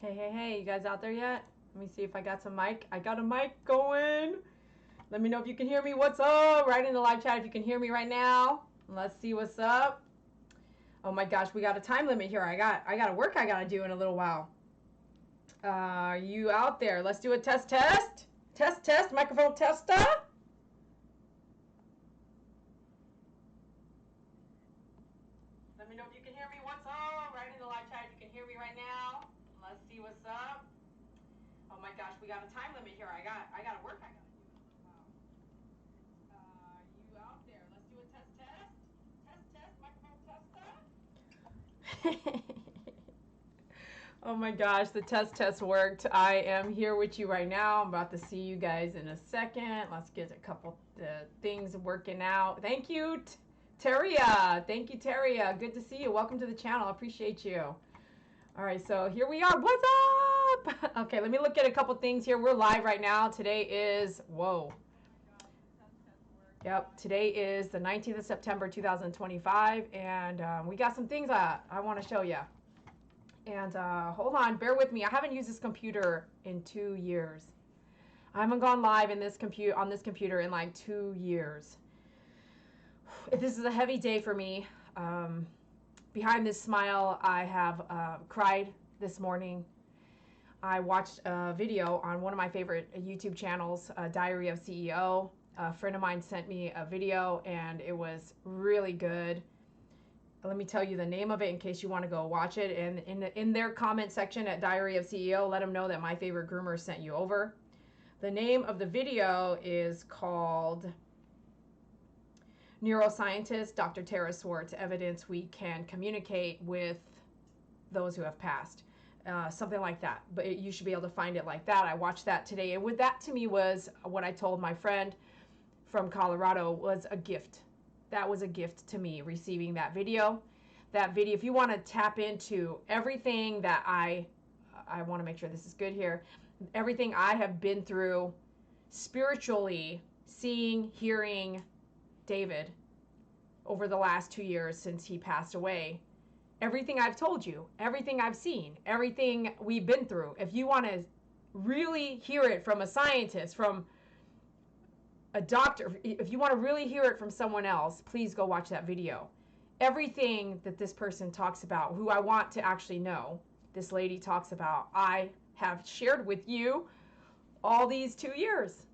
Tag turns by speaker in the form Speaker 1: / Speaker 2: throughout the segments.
Speaker 1: Hey, hey, hey, you guys out there yet? Let me see if I got some mic. I got a mic going. Let me know if you can hear me. What's up? Right in the live chat if you can hear me right now. Let's see what's up. Oh my gosh, we got a time limit here. I got work I gotta do in a little while. Are you out there? Let's do a test. Test, microphone tester. Let me know if you can hear me. What's up? Right in the live chat if you can hear me right now. Let's see what's up. Oh my gosh, we got a time limit here. I got work I gotta do. You out there? Let's do a test. Test, microphone tester. Oh my gosh, the test worked. I am here with you right now. I'm about to see you guys in a second. Let's get a couple things working out. Thank you, Teria. Thank you, Teria. Good to see you. Welcome to the channel. I appreciate you. All right, so here we are. What's up? Okay, let me look at a couple things here. We're live right now. Today is, whoa. Yep, today is the 19th of September, 2025, and we got some things I want to show you. And hold on, bear with me. I haven't used this computer in 2 years. I haven't gone live in this on this computer in like 2 years. This is a heavy day for me. Behind this smile, I have cried this morning. I watched a video on one of my favorite YouTube channels, Diary of CEO. A friend of mine sent me a video and it was really good. Let me tell you the name of it in case you want to go watch it. And in their comment section at Diary of CEO, let them know that my favorite groomer sent you over. The name of the video is called Neuroscientist Dr. Tara Swartz, Evidence We Can Communicate with Those Who Have Passed. Something like that. But you should be able to find it like that. I watched that today. And with that to me was what I told my friend from Colorado was a gift. That was a gift to me, receiving that video. That video, if you want to tap into everything that I want to make sure this is good here, everything I have been through spiritually, seeing, hearing David over the last 2 years since he passed away, everything I've told you, everything I've seen, everything we've been through, if you want to really hear it from a scientist, from a doctor, if you want to really hear it from someone else, please go watch that video. Everything that this person talks about, who I want to actually know, this lady talks about, I have shared with you all these 2 years.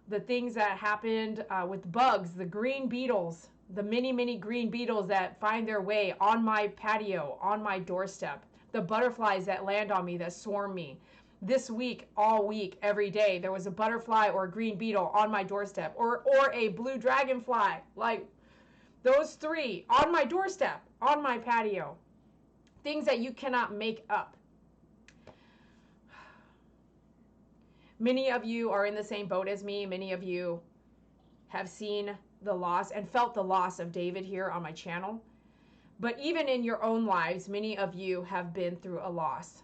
Speaker 1: The things that happened with bugs, the green beetles, the many green beetles that find their way on my patio, on my doorstep, the butterflies that land on me, that swarm me. This week, all week, every day, there was a butterfly or a green beetle on my doorstep, or a blue dragonfly, like those three on my doorstep, on my patio. Things that you cannot make up. Many of you are in the same boat as me. Many of you have seen the loss and felt the loss of David here on my channel. But even in your own lives, many of you have been through a loss.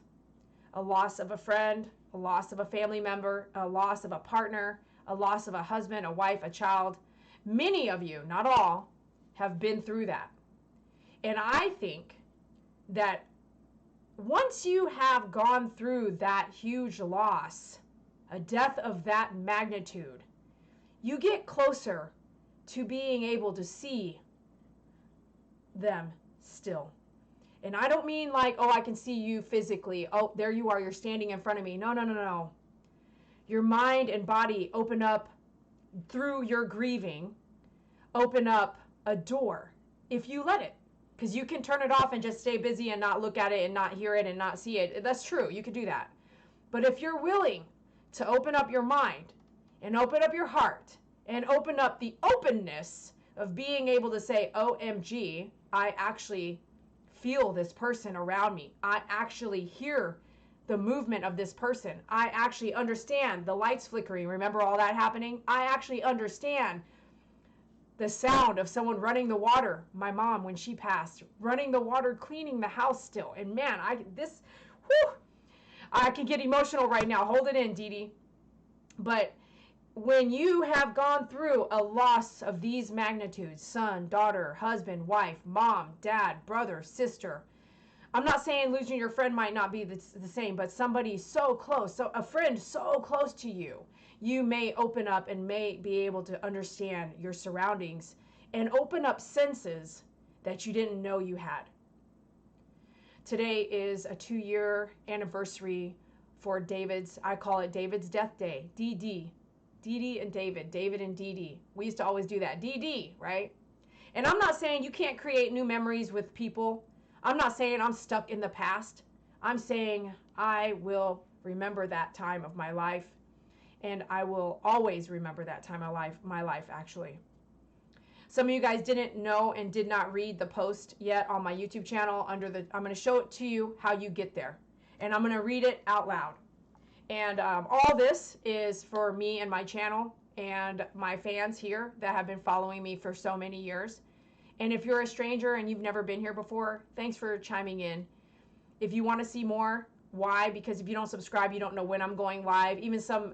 Speaker 1: A loss of a friend, a loss of a family member, a loss of a partner, a loss of a husband, a wife, a child. Many of you, not all, have been through that. And I think that once you have gone through that huge loss, a death of that magnitude, you get closer to being able to see them still. And I don't mean like, oh, I can see you physically. Oh, there you are. You're standing in front of me. No. Your mind and body open up through your grieving, open up a door if you let it. Because you can turn it off and just stay busy and not look at it and not hear it and not see it. That's true. You can do that. But if you're willing to open up your mind and open up your heart and open up the openness of being able to say, OMG, I actually feel this person around me. I actually hear the movement of this person. I actually understand the lights flickering. Remember all that happening? I actually understand the sound of someone running the water. My mom, when she passed, running the water, cleaning the house still. And man, I can get emotional right now. Hold it in, Dee Dee. But when you have gone through a loss of these magnitudes, son, daughter, husband, wife, mom, dad, brother, sister, I'm not saying losing your friend might not be the same, but somebody so close, so a friend so close to you, you may open up and may be able to understand your surroundings and open up senses that you didn't know you had. Today is a 2-year anniversary for David's, I call it David's death day, DD. DD and David, David and DD. We used to always do that, DD, right? And I'm not saying you can't create new memories with people. I'm not saying I'm stuck in the past. I'm saying I will remember that time of my life, and I will always remember that time of my life actually. Some of you guys didn't know and did not read the post yet on my YouTube channel I'm going to show it to you how you get there. And I'm going to read it out loud. And all this is for me and my channel and my fans here that have been following me for so many years. And if you're a stranger and you've never been here before, thanks for chiming in. If you want to see more, why? Because if you don't subscribe, you don't know when I'm going live. Even some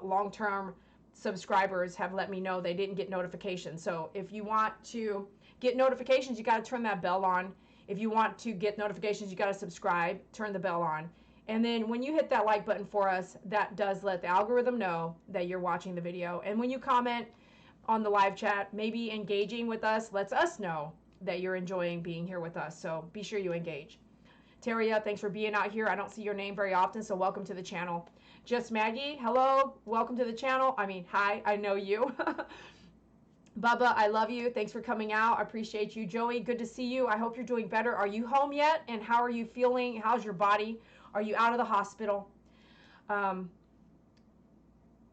Speaker 1: long-term subscribers have let me know they didn't get notifications. So if you want to get notifications, you got to turn that bell on. If you want to get notifications, you got to subscribe, turn the bell on. And then when you hit that like button for us, that does let the algorithm know that you're watching the video. And when you comment on the live chat, maybe engaging with us lets us know that you're enjoying being here with us. So be sure you engage. Teria, thanks for being out here. I don't see your name very often, so welcome to the channel. Just Maggie, hello, welcome to the channel. I mean, hi, I know you. Bubba, I love you. Thanks for coming out. I appreciate you. Joey, good to see you. I hope you're doing better. Are you home yet? And how are you feeling? How's your body? Are you out of the hospital?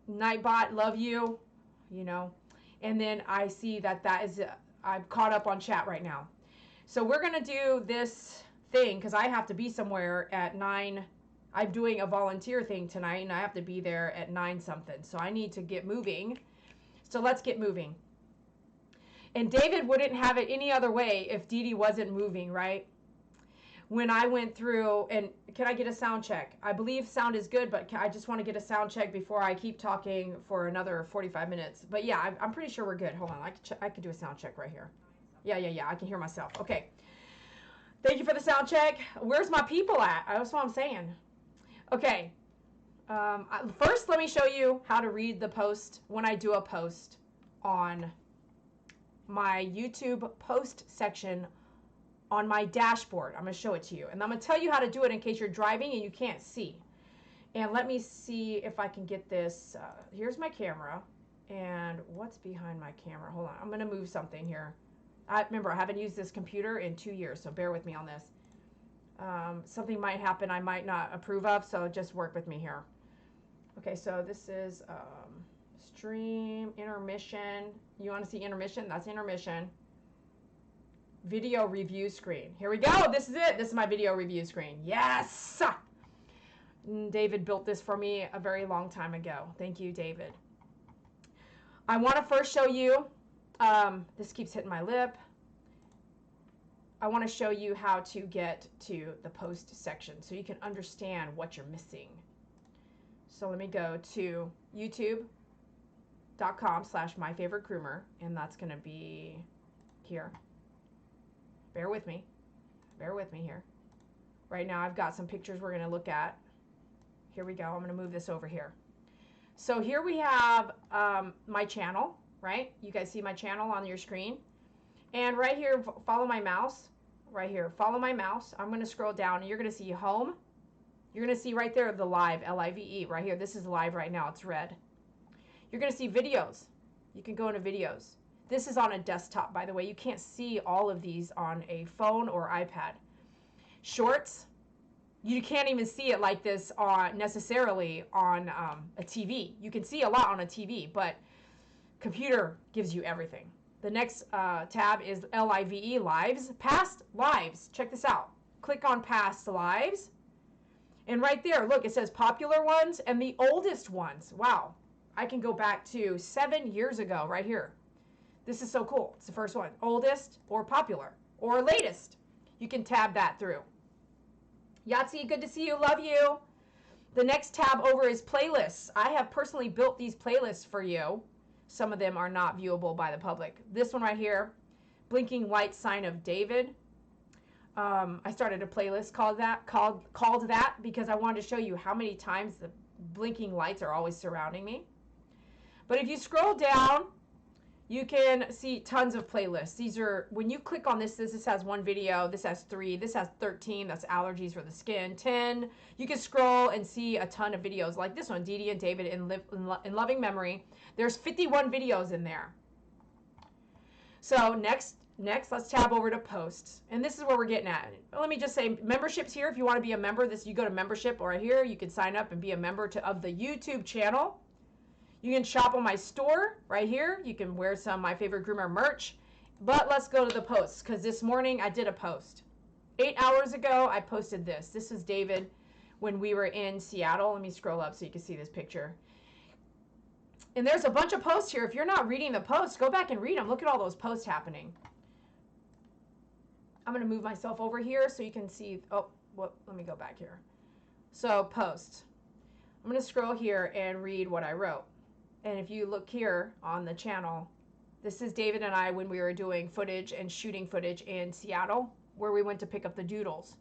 Speaker 1: Nightbot, love you. You know. And then I see that is, I'm caught up on chat right now. So we're going to do this thing because I have to be somewhere at 9. I'm doing a volunteer thing tonight and I have to be there at 9 something. So I need to get moving. So let's get moving. And David wouldn't have it any other way if Dee Dee wasn't moving, right? When I went through, and can I get a sound check? I believe sound is good, but I just want to get a sound check before I keep talking for another 45 minutes. But yeah, I'm pretty sure we're good. Hold on, I can do a sound check right here. Yeah, I can hear myself. Okay. Thank you for the sound check. Where's my people at? That's what I'm saying. Okay. First, let me show you how to read the post when I do a post on my YouTube post section on my dashboard. I'm going to show it to you. And I'm going to tell you how to do it in case you're driving and you can't see. And let me see if I can get this. Here's my camera. And what's behind my camera? Hold on. I'm going to move something here. Remember, I haven't used this computer in 2 years, so bear with me on this. Something might happen I might not approve of, so just work with me here. Okay, so this is stream, intermission. You want to see intermission? That's intermission. Video review screen. Here we go. This is it. This is my video review screen. Yes! David built this for me a very long time ago. Thank you, David. I want to first show you, this keeps hitting my lip. I want to show you how to get to the post section so you can understand what you're missing. So let me go to youtube.com/myfavoritegroomer, and that's going to be here. Bear with me. Bear with me here. Right now I've got some pictures we're going to look at. Here we go. I'm going to move this over here. So here we have my channel, right? You guys see my channel on your screen. And right here, follow my mouse. Right here, follow my mouse. I'm going to scroll down and you're going to see home. You're going to see right there the live, L-I-V-E, right here. This is live right now. It's red. You're going to see videos. You can go into videos. This is on a desktop, by the way. You can't see all of these on a phone or iPad. Shorts. You can't even see it like this necessarily on a TV. You can see a lot on a TV, but computer gives you everything. The next tab is L-I-V-E, lives, past lives. Check this out. Click on past lives. And right there, look, it says popular ones and the oldest ones. Wow. I can go back to 7 years ago right here. This is so cool. It's the first one. Oldest or popular or latest. You can tab that through. Yahtzee, good to see you. Love you. The next tab over is playlists. I have personally built these playlists for you. Some of them are not viewable by the public. This one right here, blinking light sign of David. I started a playlist called that because I wanted to show you how many times the blinking lights are always surrounding me. But if you scroll down, you can see tons of playlists. These are, when you click on this has one video, this has 3, this has 13, that's allergies for the skin, 10. You can scroll and see a ton of videos like this one, Dee Dee and David in loving memory. There's 51 videos in there. So next, let's tab over to posts. And this is where we're getting at. Let me just say, memberships here. If you want to be a member, you go to membership, or here you can sign up and be a member of the YouTube channel. You can shop on my store right here. You can wear some My Favorite Groomer merch. But let's go to the posts, because this morning I did a post. 8 hours ago, I posted this. This is David when we were in Seattle. Let me scroll up so you can see this picture. And there's a bunch of posts here. If you're not reading the posts, go back and read them. Look at all those posts happening. I'm going to move myself over here so you can see. Oh, well, let me go back here. So posts. I'm going to scroll here and read what I wrote. And if you look here on the channel, this is David and I when we were doing footage and shooting footage in Seattle, where we went to pick up the doodles,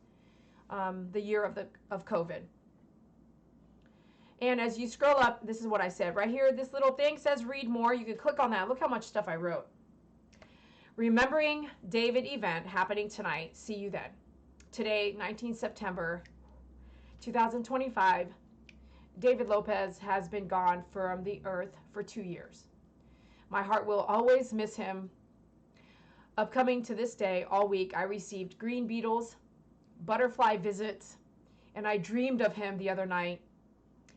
Speaker 1: the year of COVID. And as you scroll up, this is what I said. Right here, this little thing says read more. You can click on that. Look how much stuff I wrote. Remembering David event happening tonight. See you then. Today, 19 September 2025. David Lopez has been gone from the earth for 2 years. My heart will always miss him. Upcoming to this day, all week, I received green beetles, butterfly visits, and I dreamed of him the other night.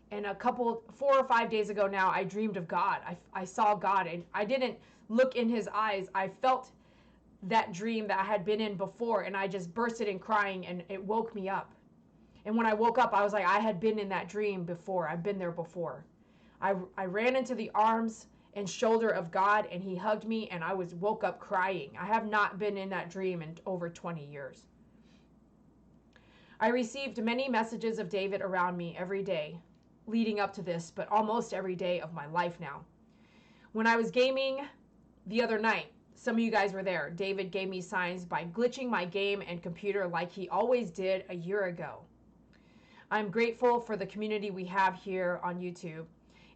Speaker 1: And 4 or 5 days ago now, I dreamed of God. I saw God, and I didn't look in his eyes. I felt that dream that I had been in before, and I just bursted in crying, and it woke me up. And when I woke up, I was like, I had been in that dream before. I've been there before. I ran into the arms and shoulder of God, and he hugged me, and I woke up crying. I have not been in that dream in over 20 years. I received many messages of David around me every day leading up to this, but almost every day of my life now. When I was gaming the other night, some of you guys were there. David gave me signs by glitching my game and computer like he always did a year ago. I'm grateful for the community we have here on YouTube,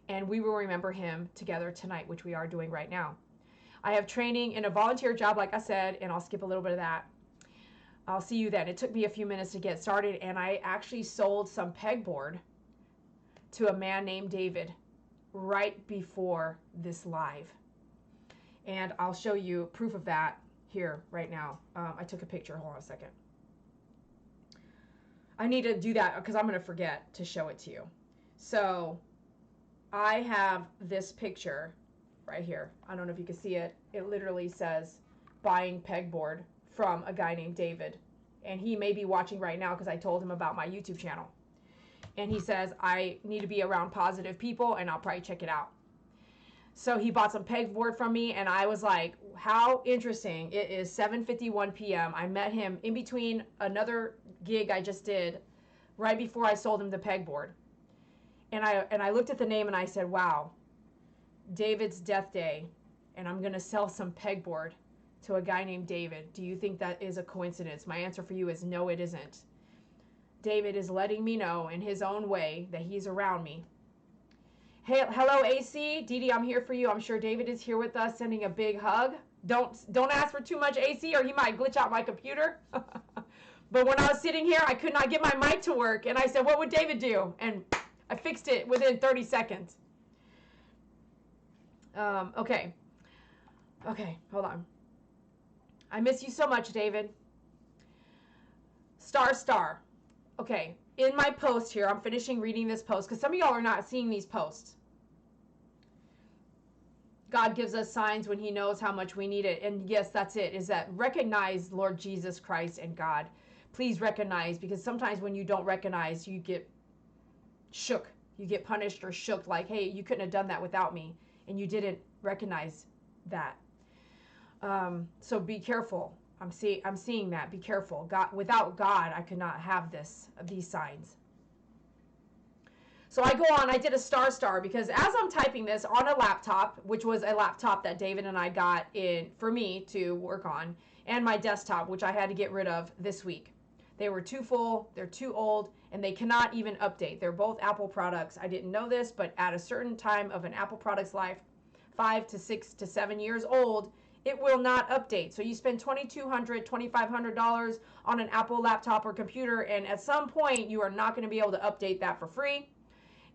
Speaker 1: and we will remember him together tonight, which we are doing right now. I have training in a volunteer job, like I said, and I'll skip a little bit of that. I'll see you then. It took me a few minutes to get started, and I actually sold some pegboard to a man named David right before this live. And I'll show you proof of that here right now. I took a picture. Hold on a second. I need to do that because I'm going to forget to show it to you. So I have this picture right here. I don't know if you can see it. It literally says buying pegboard from a guy named David. And he may be watching right now because I told him about my YouTube channel. And he says, I need to be around positive people and I'll probably check it out. So he bought some pegboard from me, and I was like, how interesting. It is 7:51 p.m. I met him in between another gig I just did right before I sold him the pegboard. And I looked at the name and I said, wow, David's death day, and I'm going to sell some pegboard to a guy named David. Do you think that is a coincidence? My answer for you is no, it isn't. David is letting me know in his own way that he's around me. Hey, hello, AC. Dee Dee, I'm here for you. I'm sure David is here with us, sending a big hug. Don't ask for too much AC or he might glitch out my computer. But when I was sitting here, I could not get my mic to work. And I said, what would David do? And I fixed it within 30 seconds. Okay, hold on. I miss you so much, David. Star. Okay, in my post here, I'm finishing reading this post because some of y'all are not seeing these posts. God gives us signs when he knows how much we need it. And yes, that's it, is that recognize Lord Jesus Christ and God. Please recognize, because sometimes when you don't recognize, you get shook. You get punished or shook like, hey, you couldn't have done that without me. And you didn't recognize that. So be careful. I'm seeing that. Be careful. God, without God, I could not have these signs. So I go on. I did a star because as I'm typing this on a laptop, which was a laptop that David and I got in for me to work on, and my desktop, which I had to get rid of this week. They were too full, they're too old, and they cannot even update. They're both Apple products. I didn't know this, but at a certain time of an Apple product's life, 5 to 6 to 7 years old, it will not update. So you spend $2,200, $2,500 on an Apple laptop or computer, and at some point you are not going to be able to update that for free.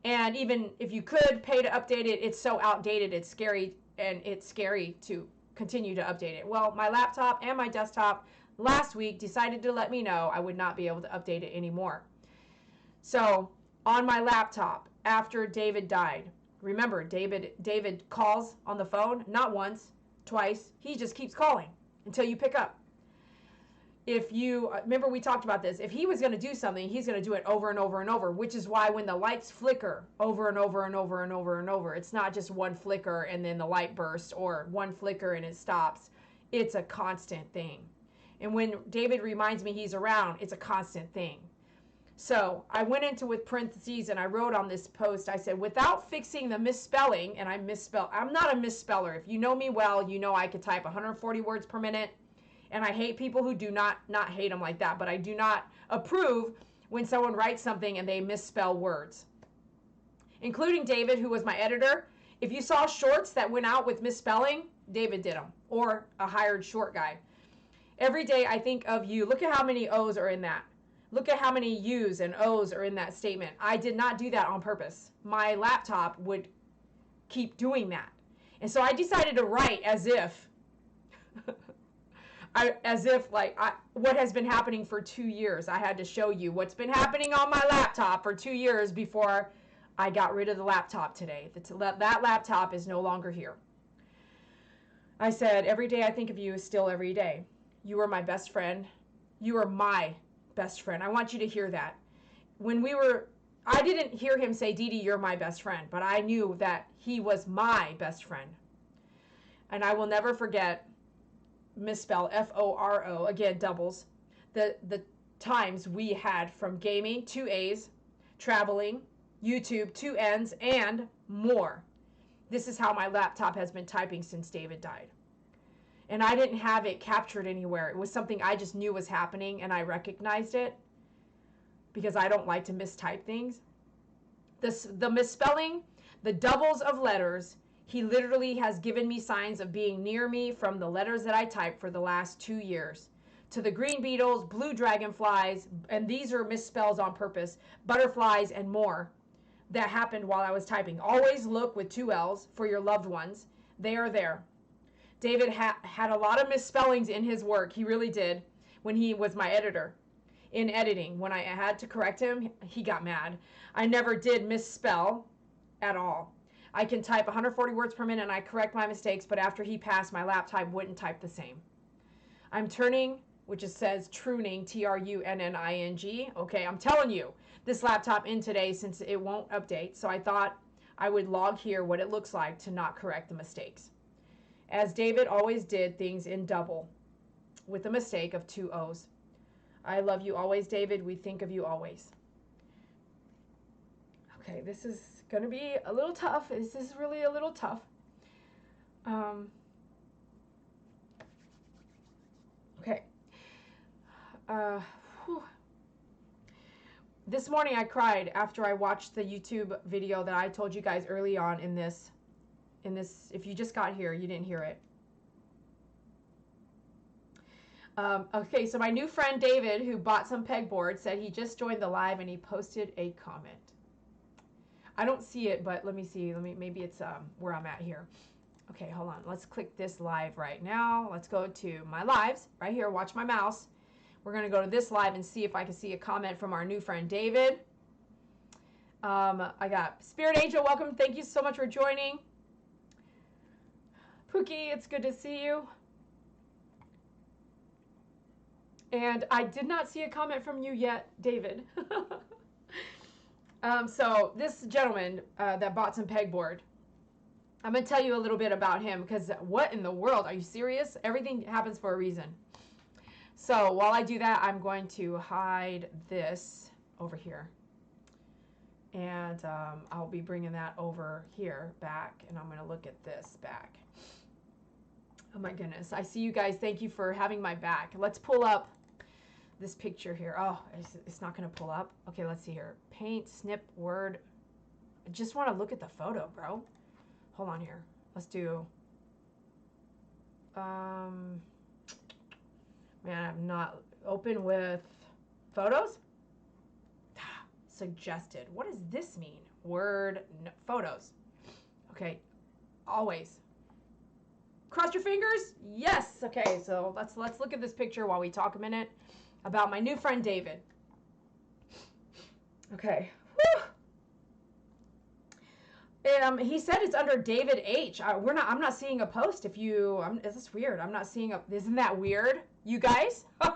Speaker 1: And even if you could pay to update it, it's so outdated, it's scary, and it's scary to continue to update it. Well, my laptop and my desktop last week decided to let me know I would not be able to update it anymore. So on my laptop, after David died, remember, David calls on the phone, not once, twice. He just keeps calling until you pick up. If you remember, we talked about this. If he was going to do something, he's going to do it over and over and over, which is why when the lights flicker over and over and over and over and over, it's not just one flicker and then the light bursts, or one flicker and it stops. It's a constant thing. And when David reminds me he's around, it's a constant thing. So I went into with parentheses and I wrote on this post, I said, without fixing the misspelling, and I'm not a misspeller. If you know me well, you know I could type 140 words per minute. And I hate people who do not hate them like that, but I do not approve when someone writes something and they misspell words. Including David, who was my editor. If you saw shorts that went out with misspelling, David did them, or a hired short guy. Every day I think of you. Look at how many O's are in that. Look at how many U's and O's are in that statement. I did not do that on purpose. My laptop would keep doing that. And so I decided to write as if what has been happening for 2 years. I had to show you what's been happening on my laptop for 2 years before I got rid of the laptop today. That laptop is no longer here. I said, every day I think of you is still every day. You are my best friend. You are my best friend. I want you to hear that. I didn't hear him say, Dee Dee, you're my best friend, but I knew that he was my best friend. And I will never forget, misspell F-O-R-O, again, doubles, the times we had from gaming, 2 A's, traveling, YouTube, 2 N's, and more. This is how my laptop has been typing since David died. And I didn't have it captured anywhere. It was something I just knew was happening, and I recognized it because I don't like to mistype things. The misspelling, the doubles of letters, he literally has given me signs of being near me from the letters that I typed for the last 2 years. To the green beetles, blue dragonflies, and these are misspells on purpose, butterflies, and more that happened while I was typing. Always look with 2 L's for your loved ones. They are there. David had a lot of misspellings in his work. He really did when he was my editor in editing. When I had to correct him, he got mad. I never did misspell at all. I can type 140 words per minute and I correct my mistakes, but after he passed, my laptop wouldn't type the same. I'm turning, which it says Trunning, T-R-U-N-N-I-N-G. Okay, I'm telling you, this laptop in today since it won't update, so I thought I would log here what it looks like to not correct the mistakes. As David always did things in double, with a mistake of 2 O's. I love you always, David. We think of you always. Okay, this is going to be a little tough. This is really a little tough. Okay. This morning I cried after I watched the YouTube video that I told you guys early on in this. If you just got here, you didn't hear it. Okay, so my new friend David, who bought some pegboard, said he just joined the live and he posted a comment. I don't see it, but let me see. Maybe it's where I'm at here. Okay, hold on. Let's click this live right now. Let's go to my lives right here. Watch my mouse. We're going to go to this live and see if I can see a comment from our new friend David. I got Spirit Angel. Welcome. Thank you so much for joining. Pookie, it's good to see you. And I did not see a comment from you yet, David. So this gentleman that bought some pegboard, I'm going to tell you a little bit about him because what in the world? Are you serious? Everything happens for a reason. So while I do that, I'm going to hide this over here. And I'll be bringing that over here back, and I'm going to look at this back. Oh my goodness. I see you guys. Thank you for having my back. Let's pull up this picture here. Oh, it's not going to pull up. Okay, let's see here. Paint, snip, word. I just want to look at the photo, bro. Hold on here. Let's do... man, I'm not open with photos. Suggested. What does this mean? Word, no, photos. Okay, always. Cross your fingers. Yes. Okay, so let's look at this picture while we talk a minute about my new friend David. Okay. Whew. He said it's under David H. I'm not seeing a post. Is this weird? I'm not seeing isn't that weird, you guys? Hold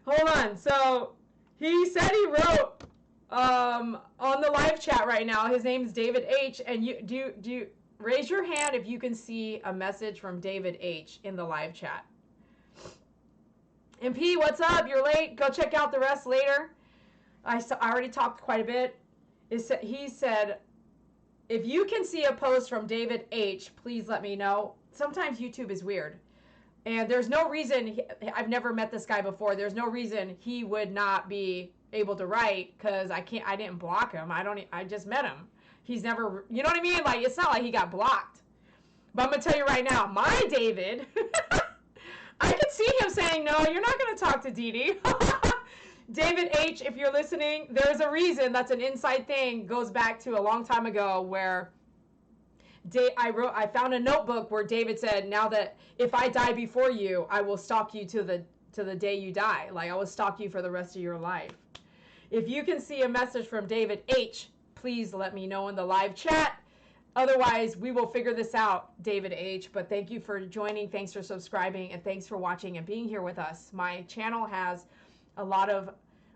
Speaker 1: on. So he said he wrote on the live chat right now. His name is David H. And you do raise your hand if you can see a message from David H. in the live chat. MP, what's up? You're late. Go check out the rest later. I already talked quite a bit. He said, if you can see a post from David H., please let me know. Sometimes YouTube is weird. And there's no reason, I've never met this guy before. There's no reason he would not be able to write because I didn't block him. I just met him. He's never, you know what I mean? Like, it's not like he got blocked. But I'm going to tell you right now, my David, I could see him saying, no, you're not going to talk to Dee Dee. David H., if you're listening, there's a reason. That's an inside thing. Goes back to a long time ago where I found a notebook where David said, now that if I die before you, I will stalk you to the day you die. Like, I will stalk you for the rest of your life. If you can see a message from David H., please let me know in the live chat. Otherwise, we will figure this out, David H. But thank you for joining. Thanks for subscribing. And thanks for watching and being here with us. My channel has a lot of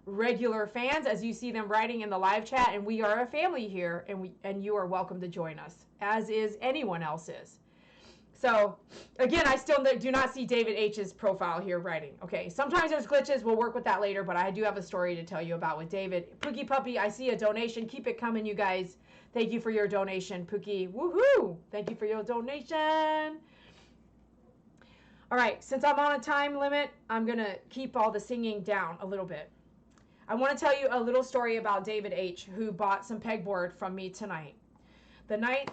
Speaker 1: regular fans, as you see them writing in the live chat. And we are a family here. And you are welcome to join us, as is anyone else's. So, again, I still do not see David H.'s profile here writing. Okay, sometimes there's glitches. We'll work with that later, but I do have a story to tell you about with David. Pookie Puppy, I see a donation. Keep it coming, you guys. Thank you for your donation, Pookie. Woohoo! Thank you for your donation. All right, since I'm on a time limit, I'm going to keep all the singing down a little bit. I want to tell you a little story about David H., who bought some pegboard from me tonight. The night...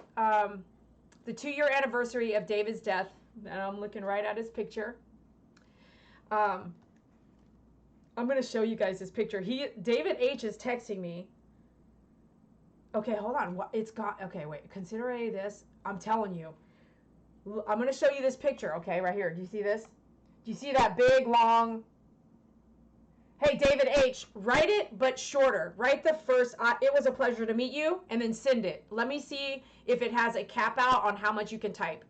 Speaker 1: the 2-year anniversary of David's death, and I'm looking right at his picture. I'm going to show you guys this picture. David H. is texting me. Okay, hold on. Okay, wait. Consider this. I'm telling you. I'm going to show you this picture, okay, right here. Do you see this? Do you see that big, long... Hey, David H., write it, but shorter. Write the first, it was a pleasure to meet you, and then send it. Let me see if it has a cap out on how much you can type.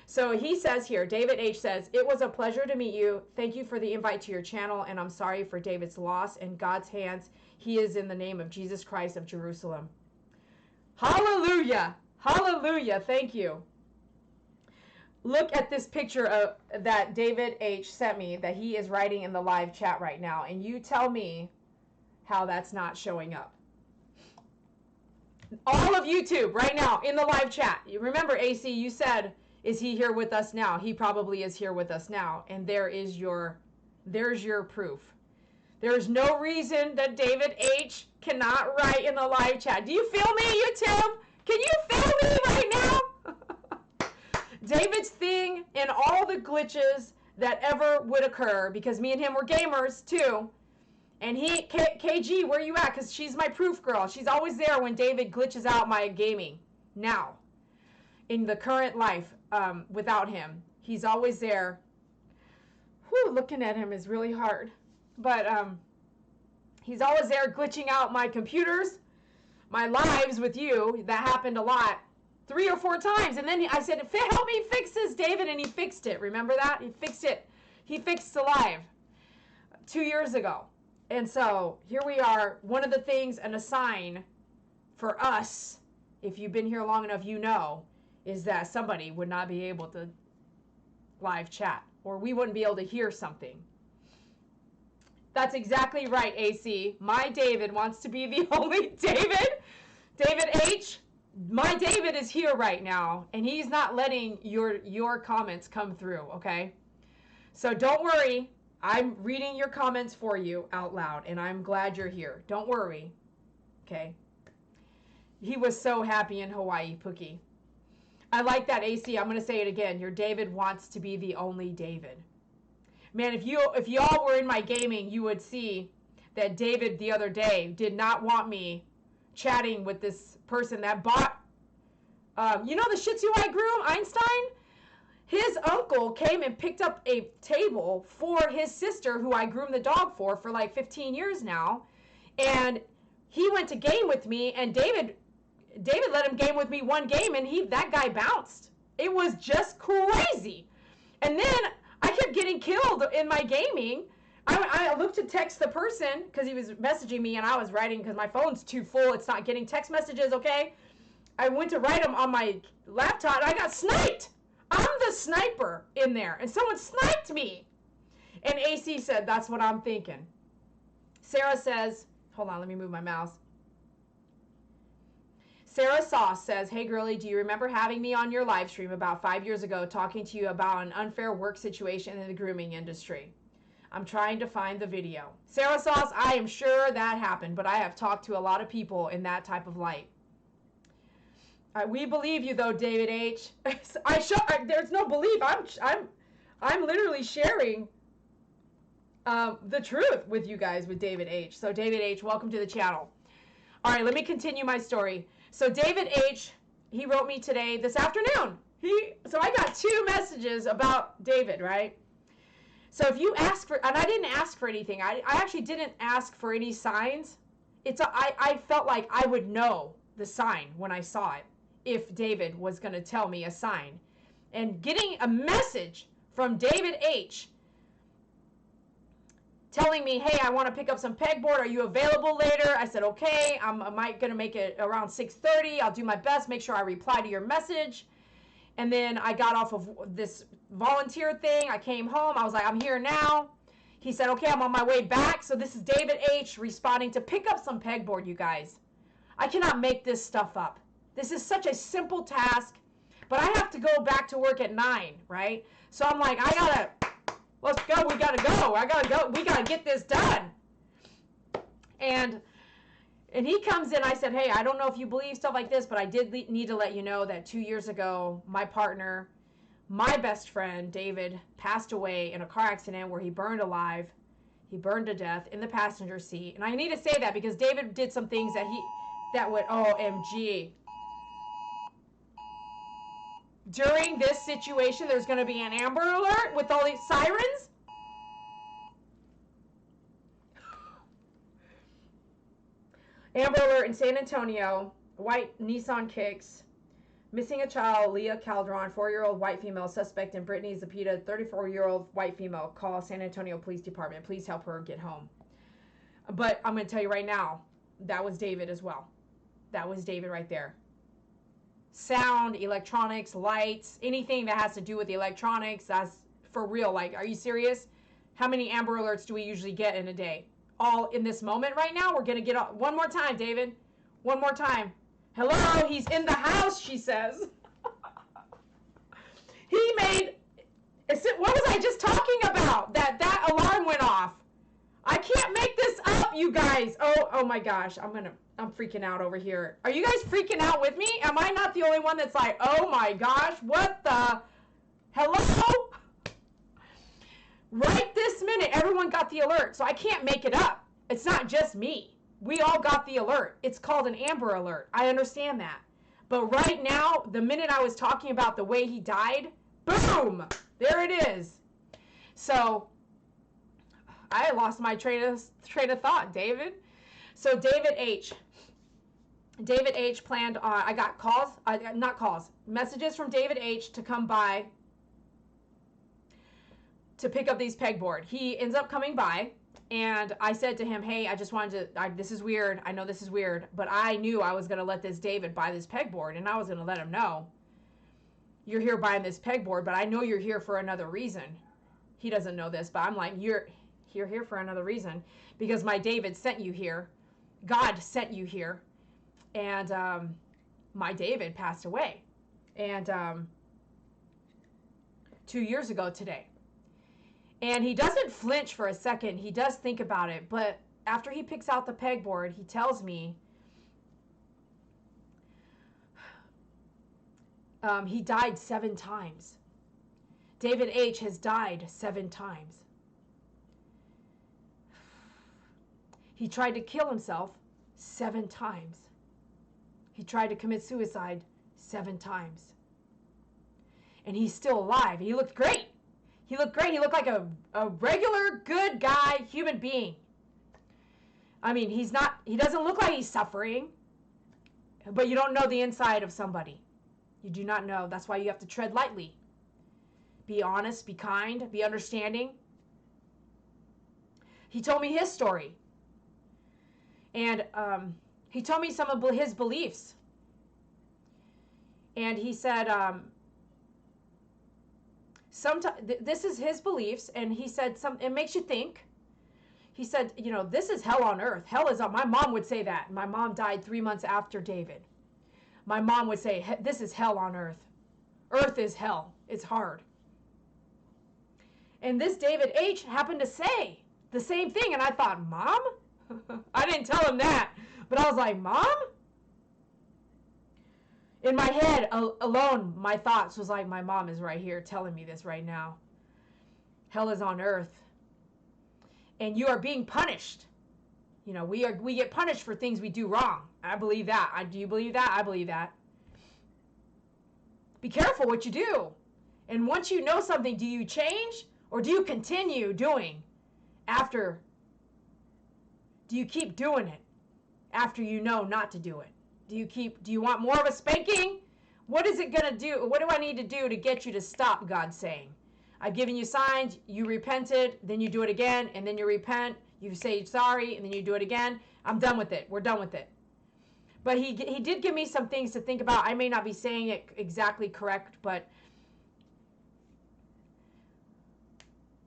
Speaker 1: So he says here, David H. says, it was a pleasure to meet you. Thank you for the invite to your channel, and I'm sorry for David's loss. In God's hands, he is in the name of Jesus Christ of Jerusalem. Hallelujah. Hallelujah. Thank you. Look at this picture that David H. sent me that he is writing in the live chat right now. And you tell me how that's not showing up. All of YouTube right now in the live chat. You remember, AC, you said, is he here with us now? He probably is here with us now. And there's your proof. There's no reason that David H. cannot write in the live chat. Do you feel me, YouTube? Can you feel me right now? David's thing and all the glitches that ever would occur, because me and him were gamers too. And KG, where you at? Because she's my proof girl. She's always there when David glitches out my gaming. Now, in the current life, without him, he's always there. Whew, looking at him is really hard. But he's always there glitching out my computers, my lives with you. That happened a lot. 3 or 4 times. And then I said, help me fix this, David. And he fixed it. Remember that? He fixed it. He fixed the live 2 years ago. And so here we are. One of the things, and a sign for us, if you've been here long enough, you know, is that somebody would not be able to live chat, or we wouldn't be able to hear something. That's exactly right, AC. My David wants to be the only David. David H., My David is here right now, and he's not letting your comments come through, okay? So don't worry. I'm reading your comments for you out loud, and I'm glad you're here. Don't worry, okay? He was so happy in Hawaii, Pookie. I like that, AC. I'm going to say it again. Your David wants to be the only David. Man, if y'all were in my gaming, you would see that David the other day did not want me chatting with this person that bought, you know the Shih Tzu I groom, Einstein? His uncle came and picked up a table for his sister, who I groomed the dog for like 15 years now. And he went to game with me, and David let him game with me one game, and that guy bounced. It was just crazy. And then I kept getting killed in my gaming. I looked to text the person because he was messaging me, and I was writing because my phone's too full. It's not getting text messages, okay? I went to write them on my laptop, and I got sniped. I'm the sniper in there, and someone sniped me. And AC said, that's what I'm thinking. Sarah says, hold on, let me move my mouse. Sarah Sauce says, hey girlie, do you remember having me on your live stream about 5 years ago talking to you about an unfair work situation in the grooming industry? I'm trying to find the video. Sarah Sauce, I am sure that happened, but I have talked to a lot of people in that type of light. We believe you though, David H. There's no belief. I'm literally sharing the truth with you guys with David H. So David H, welcome to the channel. All right, let me continue my story. So David H, he wrote me today, this afternoon. So I got 2 messages about David, right? So if you ask for, and I didn't ask for anything. I actually didn't ask for any signs. I felt like I would know the sign when I saw it, if David was going to tell me a sign. And getting a message from David H telling me, hey, I want to pick up some pegboard. Are you available later? I said, okay. I'm going to make it around 6:30. I'll do my best. Make sure I reply to your message. And then I got off of this volunteer thing. I came home. I was like, I'm here now. He said, okay, I'm on my way back. So this is David H responding to pick up some pegboard, you guys. I cannot make this stuff up. This is such a simple task, but I have to go back to work at 9, right? So I'm like, let's go. We got to go. I got to go. We got to get this done. And he comes in. I said, hey, I don't know if you believe stuff like this, but I did need to let you know that 2 years ago, my partner, my best friend, David, passed away in a car accident where he burned alive. He burned to death in the passenger seat. And I need to say that because David did some things that would, OMG. During this situation, there's going to be an Amber Alert with all these sirens. Amber Alert in San Antonio, white Nissan Kicks, missing a child, Leah Calderon, 4-year-old white female, suspect in Brittany Zapita, 34-year-old white female, call San Antonio Police Department. Please help her get home. But I'm going to tell you right now, that was David as well. That was David right there. Sound, electronics, lights, anything that has to do with the electronics, that's for real. Like, are you serious? How many Amber Alerts do we usually get in a day? All in this moment right now? We're going to get up. One more time, David. One more time. Hello, he's in the house, she says. He made, what was I just talking about? That alarm went off. I can't make this up, you guys. Oh my gosh, I'm freaking out over here. Are you guys freaking out with me? Am I not the only one that's like, oh my gosh, what the, hello? Right this minute, everyone got the alert, so I can't make it up. It's not just me. We all got the alert. It's called an Amber Alert. I understand that. But right now, the minute I was talking about the way he died, boom, there it is. So I lost my train of thought, David. So David H planned on, I got messages from David H to come by to pick up these pegboard. He ends up coming by, and I said to him, hey, I just wanted to, this is weird. I know this is weird, but I knew I was going to let this David buy this pegboard, and I was going to let him know, you're here buying this pegboard, but I know you're here for another reason. He doesn't know this, but I'm like, you're here for another reason, because my David sent you here. God sent you here. And my David passed away. And 2 years ago today. And he doesn't flinch for a second. He does think about it. But after he picks out the pegboard, he tells me he died 7 times. David H. has died 7 times. He tried to kill himself 7 times. He tried to commit suicide 7 times. And he's still alive. He looked great. He looked great. He looked like a regular, good guy, human being. I mean, he doesn't look like he's suffering. But you don't know the inside of somebody. You do not know. That's why you have to tread lightly. Be honest, be kind, be understanding. He told me his story. And he told me some of his beliefs. And he said, this is his beliefs, and he said, it makes you think. He said, this is hell on earth. Hell is on, my mom would say that. My mom died 3 months after David. My mom would say, this is hell on earth. Earth is hell. It's hard. And this David H. happened to say the same thing, and I thought, Mom? I didn't tell him that, but I was like, Mom? In my head alone, my thoughts was like, my mom is right here telling me this right now. Hell is on earth. And you are being punished. We get punished for things we do wrong. I believe that. Do you believe that? I believe that. Be careful what you do. And once you know something, do you change or do you continue doing after? Do you keep doing it after you know not to do it? Do you want more of a spanking? What is it going to do? What do I need to do to get you to stop, God's saying? I've given you signs, you repented, then you do it again, and then you repent, you say sorry, and then you do it again. I'm done with it. We're done with it. But he did give me some things to think about. I may not be saying it exactly correct, but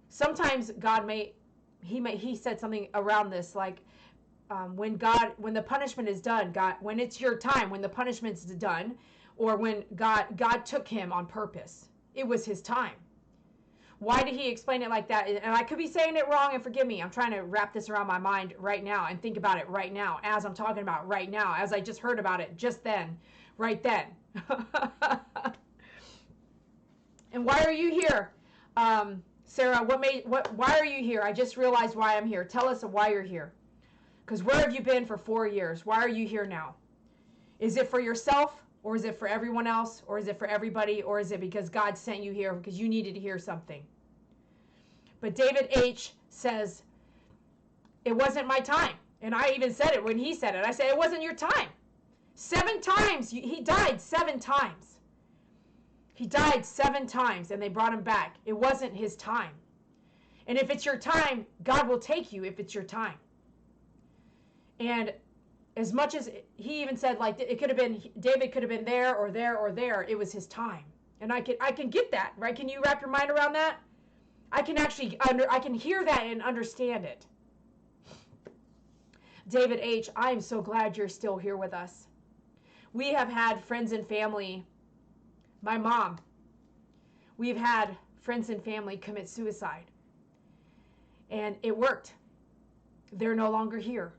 Speaker 1: sometimes God he said something around this, like, when the punishment is done, when it's your time, when the punishment's done, or when God took him on purpose, it was his time. Why did he explain it like that? And I could be saying it wrong, and forgive me. I'm trying to wrap this around my mind right now and think about it right now, as I'm talking about right now, as I just heard about it just then, right then. And why are you here? Sarah, why are you here? I just realized why I'm here. Tell us why you're here. Because where have you been for 4 years? Why are you here now? Is it for yourself? Or is it for everyone else? Or is it for everybody? Or is it because God sent you here because you needed to hear something? But David H. says, it wasn't my time. And I even said it when he said it. I said, it wasn't your time. 7 times. He died 7 times. He died 7 times and they brought him back. It wasn't his time. And if it's your time, God will take you if it's your time. And as much as he even said, like, it could have been, David could have been there or there or there, it was his time. And I can get that, right? Can you wrap your mind around that? I can actually, I can hear that and understand it. David H., I am so glad you're still here with us. We have had friends and family, my mom, we've had friends and family commit suicide. And it worked. They're no longer here.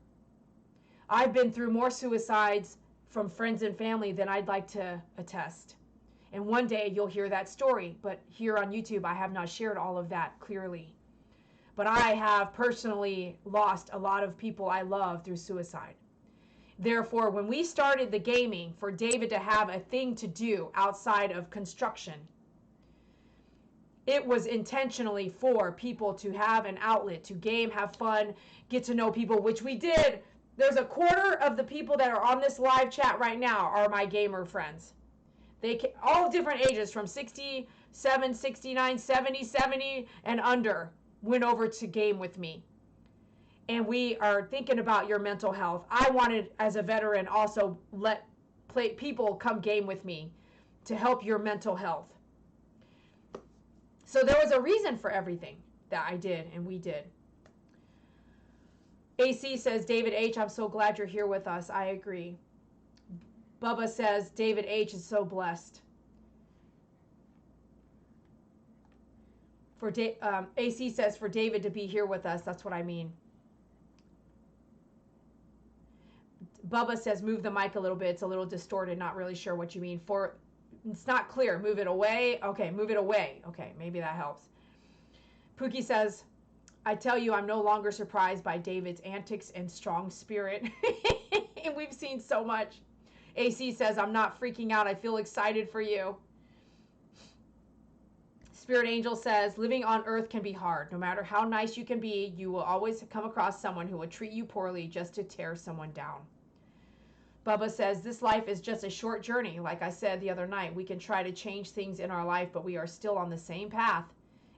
Speaker 1: I've been through more suicides from friends and family than I'd like to attest. And one day you'll hear that story, but here on YouTube I have not shared all of that clearly. But I have personally lost a lot of people I love through suicide. Therefore, when we started the gaming for David to have a thing to do outside of construction, it was intentionally for people to have an outlet, to game, have fun, get to know people, which we did. There's a quarter of the people that are on this live chat right now are my gamer friends. They all different ages, from 67, 69, 70, 70 and under, went over to game with me. And we are thinking about your mental health. I wanted, as a veteran, also people come game with me to help your mental health. So there was a reason for everything that I did and we did. AC says, David H., I'm so glad you're here with us. I agree. Bubba says, David H. is so blessed. AC says, for David to be here with us. That's what I mean. Bubba says, move the mic a little bit. It's a little distorted. Not really sure what you mean. It's not clear. Move it away. Okay, move it away. Okay, maybe that helps. Pookie says, I tell you, I'm no longer surprised by David's antics and strong spirit. And we've seen so much. AC says, I'm not freaking out. I feel excited for you. Spirit Angel says, living on earth can be hard. No matter how nice you can be, you will always come across someone who will treat you poorly just to tear someone down. Bubba says, this life is just a short journey. Like I said the other night, we can try to change things in our life, but we are still on the same path,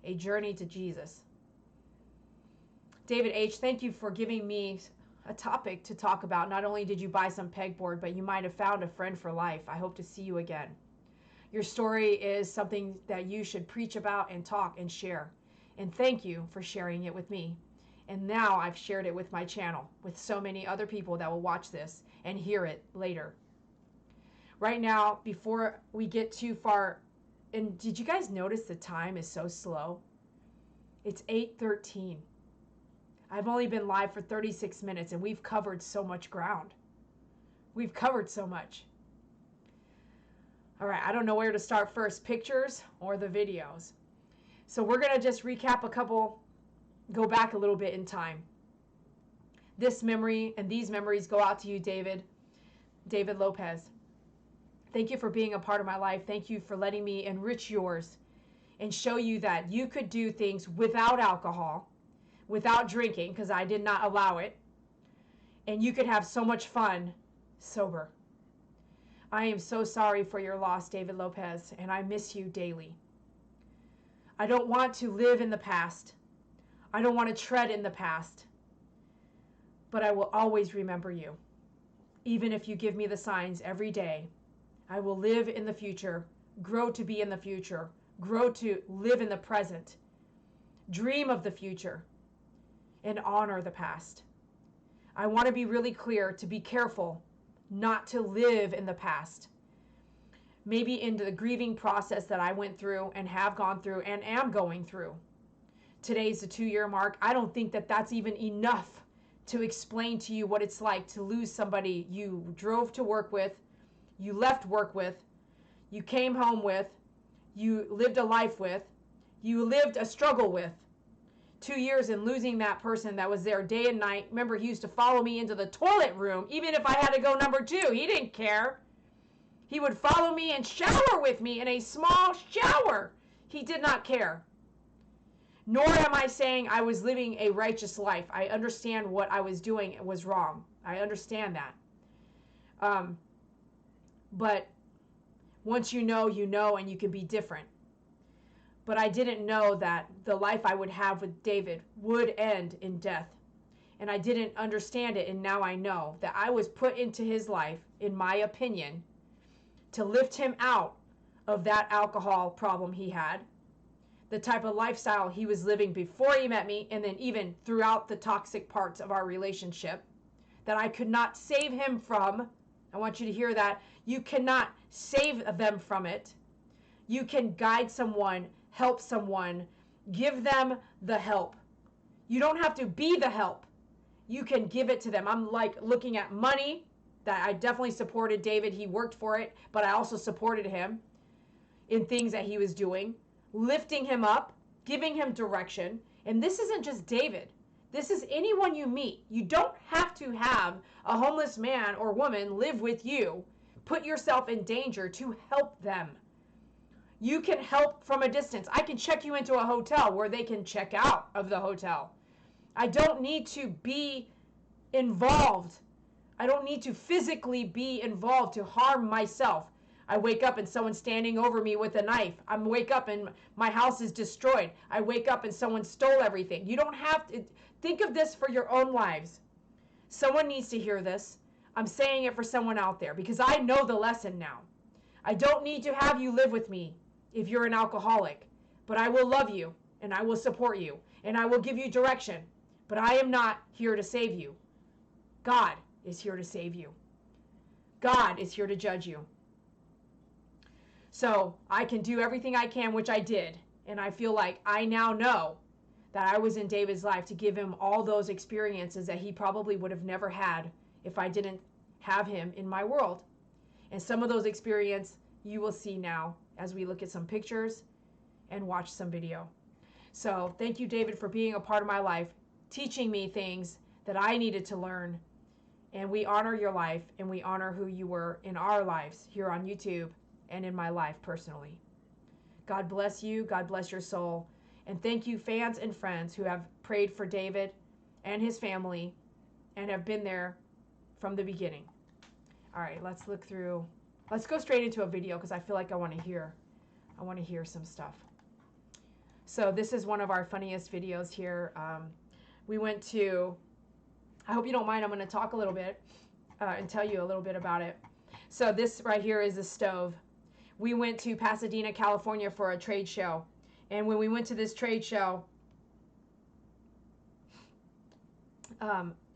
Speaker 1: a journey to Jesus. David H., thank you for giving me a topic to talk about. Not only did you buy some pegboard, but you might have found a friend for life. I hope to see you again. Your story is something that you should preach about and talk and share. And thank you for sharing it with me. And now I've shared it with my channel, with so many other people that will watch this and hear it later. Right now, before we get too far, and did you guys notice the time is so slow? It's 8:13. I've only been live for 36 minutes and we've covered so much ground. We've covered so much. All right, I don't know where to start first, pictures or the videos. So we're going to just recap a couple, go back a little bit in time. This memory and these memories go out to you, David Lopez. Thank you for being a part of my life. Thank you for letting me enrich yours and show you that you could do things without alcohol, without drinking, because I did not allow it, and you could have so much fun sober. I am so sorry for your loss, David Lopez, and I miss you daily. I don't want to live in the past. I don't want to tread in the past. But I will always remember you. Even if you give me the signs every day, I will live in the future, grow to be in the future, grow to live in the present, dream of the future, and honor the past. I want to be really clear to be careful not to live in the past. Maybe into the grieving process that I went through and have gone through and am going through. Today's the 2-year mark. I don't think that that's even enough to explain to you what it's like to lose somebody you drove to work with, you left work with, you came home with, you lived a life with, you lived a struggle with. 2 years and losing that person that was there day and night. Remember, he used to follow me into the toilet room, even if I had to go number 2. He didn't care. He would follow me and shower with me in a small shower. He did not care. Nor am I saying I was living a righteous life. I understand what I was doing was wrong. I understand that. But once you know, and you can be different. But I didn't know that the life I would have with David would end in death. And I didn't understand it, and now I know that I was put into his life, in my opinion, to lift him out of that alcohol problem he had, the type of lifestyle he was living before he met me, and then even throughout the toxic parts of our relationship that I could not save him from. I want you to hear that. You cannot save them from it. You can guide someone, help someone, give them the help. You don't have to be the help. You can give it to them. I'm like looking at money that I definitely supported David. He worked for it, but I also supported him in things that he was doing, lifting him up, giving him direction. And this isn't just David. This is anyone you meet. You don't have to have a homeless man or woman live with you, put yourself in danger to help them. You can help from a distance. I can check you into a hotel where they can check out of the hotel. I don't need to be involved. I don't need to physically be involved to harm myself. I wake up and someone's standing over me with a knife. I wake up and my house is destroyed. I wake up and someone stole everything. You don't have to think of this for your own lives. Someone needs to hear this. I'm saying it for someone out there because I know the lesson now. I don't need to have you live with me if you're an alcoholic, but I will love you and I will support you and I will give you direction, but I am not here to save you. God is here to save you. God is here to judge you. So I can do everything I can, which I did. And I feel like I now know that I was in David's life to give him all those experiences that he probably would have never had if I didn't have him in my world. And some of those experiences you will see now as we look at some pictures and watch some video. So thank you, David, for being a part of my life, teaching me things that I needed to learn. And we honor your life, and we honor who you were in our lives here on YouTube and in my life personally. God bless you. God bless your soul. And thank you, fans and friends who have prayed for David and his family and have been there from the beginning. All right, let's look through. Let's go straight into a video because I feel like I want to hear some stuff. So this is one of our funniest videos here. We went to, I hope you don't mind, I'm going to talk a little bit and tell you a little bit about it. So this right here is a stove. We went to Pasadena, California for a trade show. And when we went to this trade show,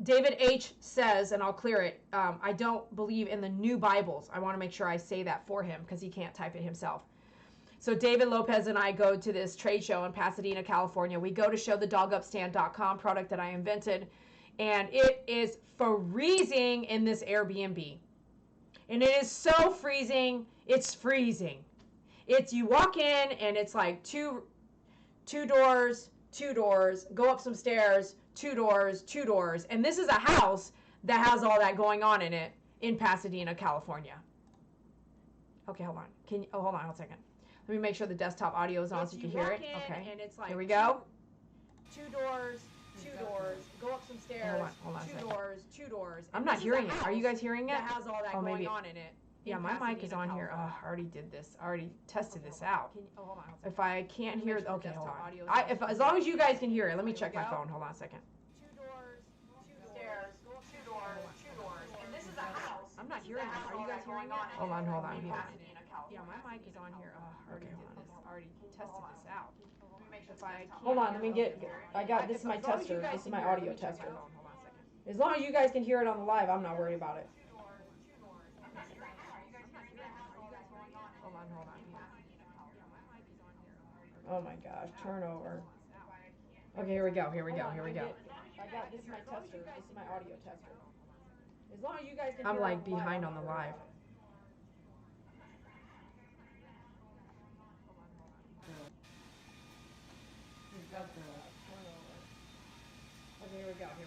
Speaker 1: David H. says, and I'll clear it, I don't believe in the new Bibles. I want to make sure I say that for him because he can't type it himself. So David Lopez and I go to this trade show in Pasadena, California. We go to showthedogupstand.com, product that I invented. And it is freezing in this Airbnb. And it is so freezing, it's freezing. It's, you walk in and it's like two doors, go up some stairs, two doors. And this is a house that has all that going on in it in Pasadena, California. Okay, hold on. Hold on a second. Let me make sure the desktop audio is on so you can hear it. Okay. And it's like here we go. Two doors, go up some stairs. Hold on two doors. I'm not hearing it. Are you guys hearing it? That has all that going on in it. Yeah, my mic is on here. Oh, I already did this. I already tested this out.
Speaker 2: Hold on.
Speaker 1: If I can't hear, okay, hold on. As long as you guys can hear it, let me check my phone. Hold on a second.
Speaker 2: Two doors, two doors. And this is a house.
Speaker 1: I'm not hearing it. Are you guys hearing it? Hold on. Yeah, my mic is on here. Oh, I already did this. I already tested this out. Hold on, let me get. This is my tester. This is my audio tester. As long as you guys can hear it on the live, I'm not worried about it. Hold on. Oh my gosh, turnover. Okay, here we go. This is my tester. This is my audio tester. As long as you guys can hear it. I'm like behind on the live. Okay, here we go. I'm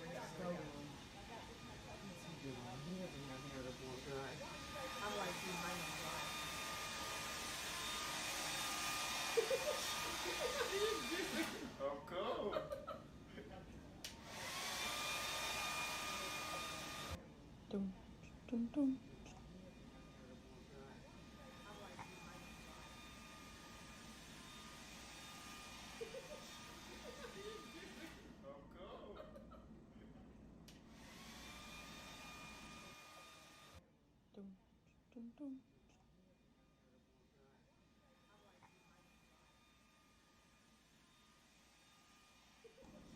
Speaker 1: like behind on the live.
Speaker 3: Oh, cool.
Speaker 4: Dum.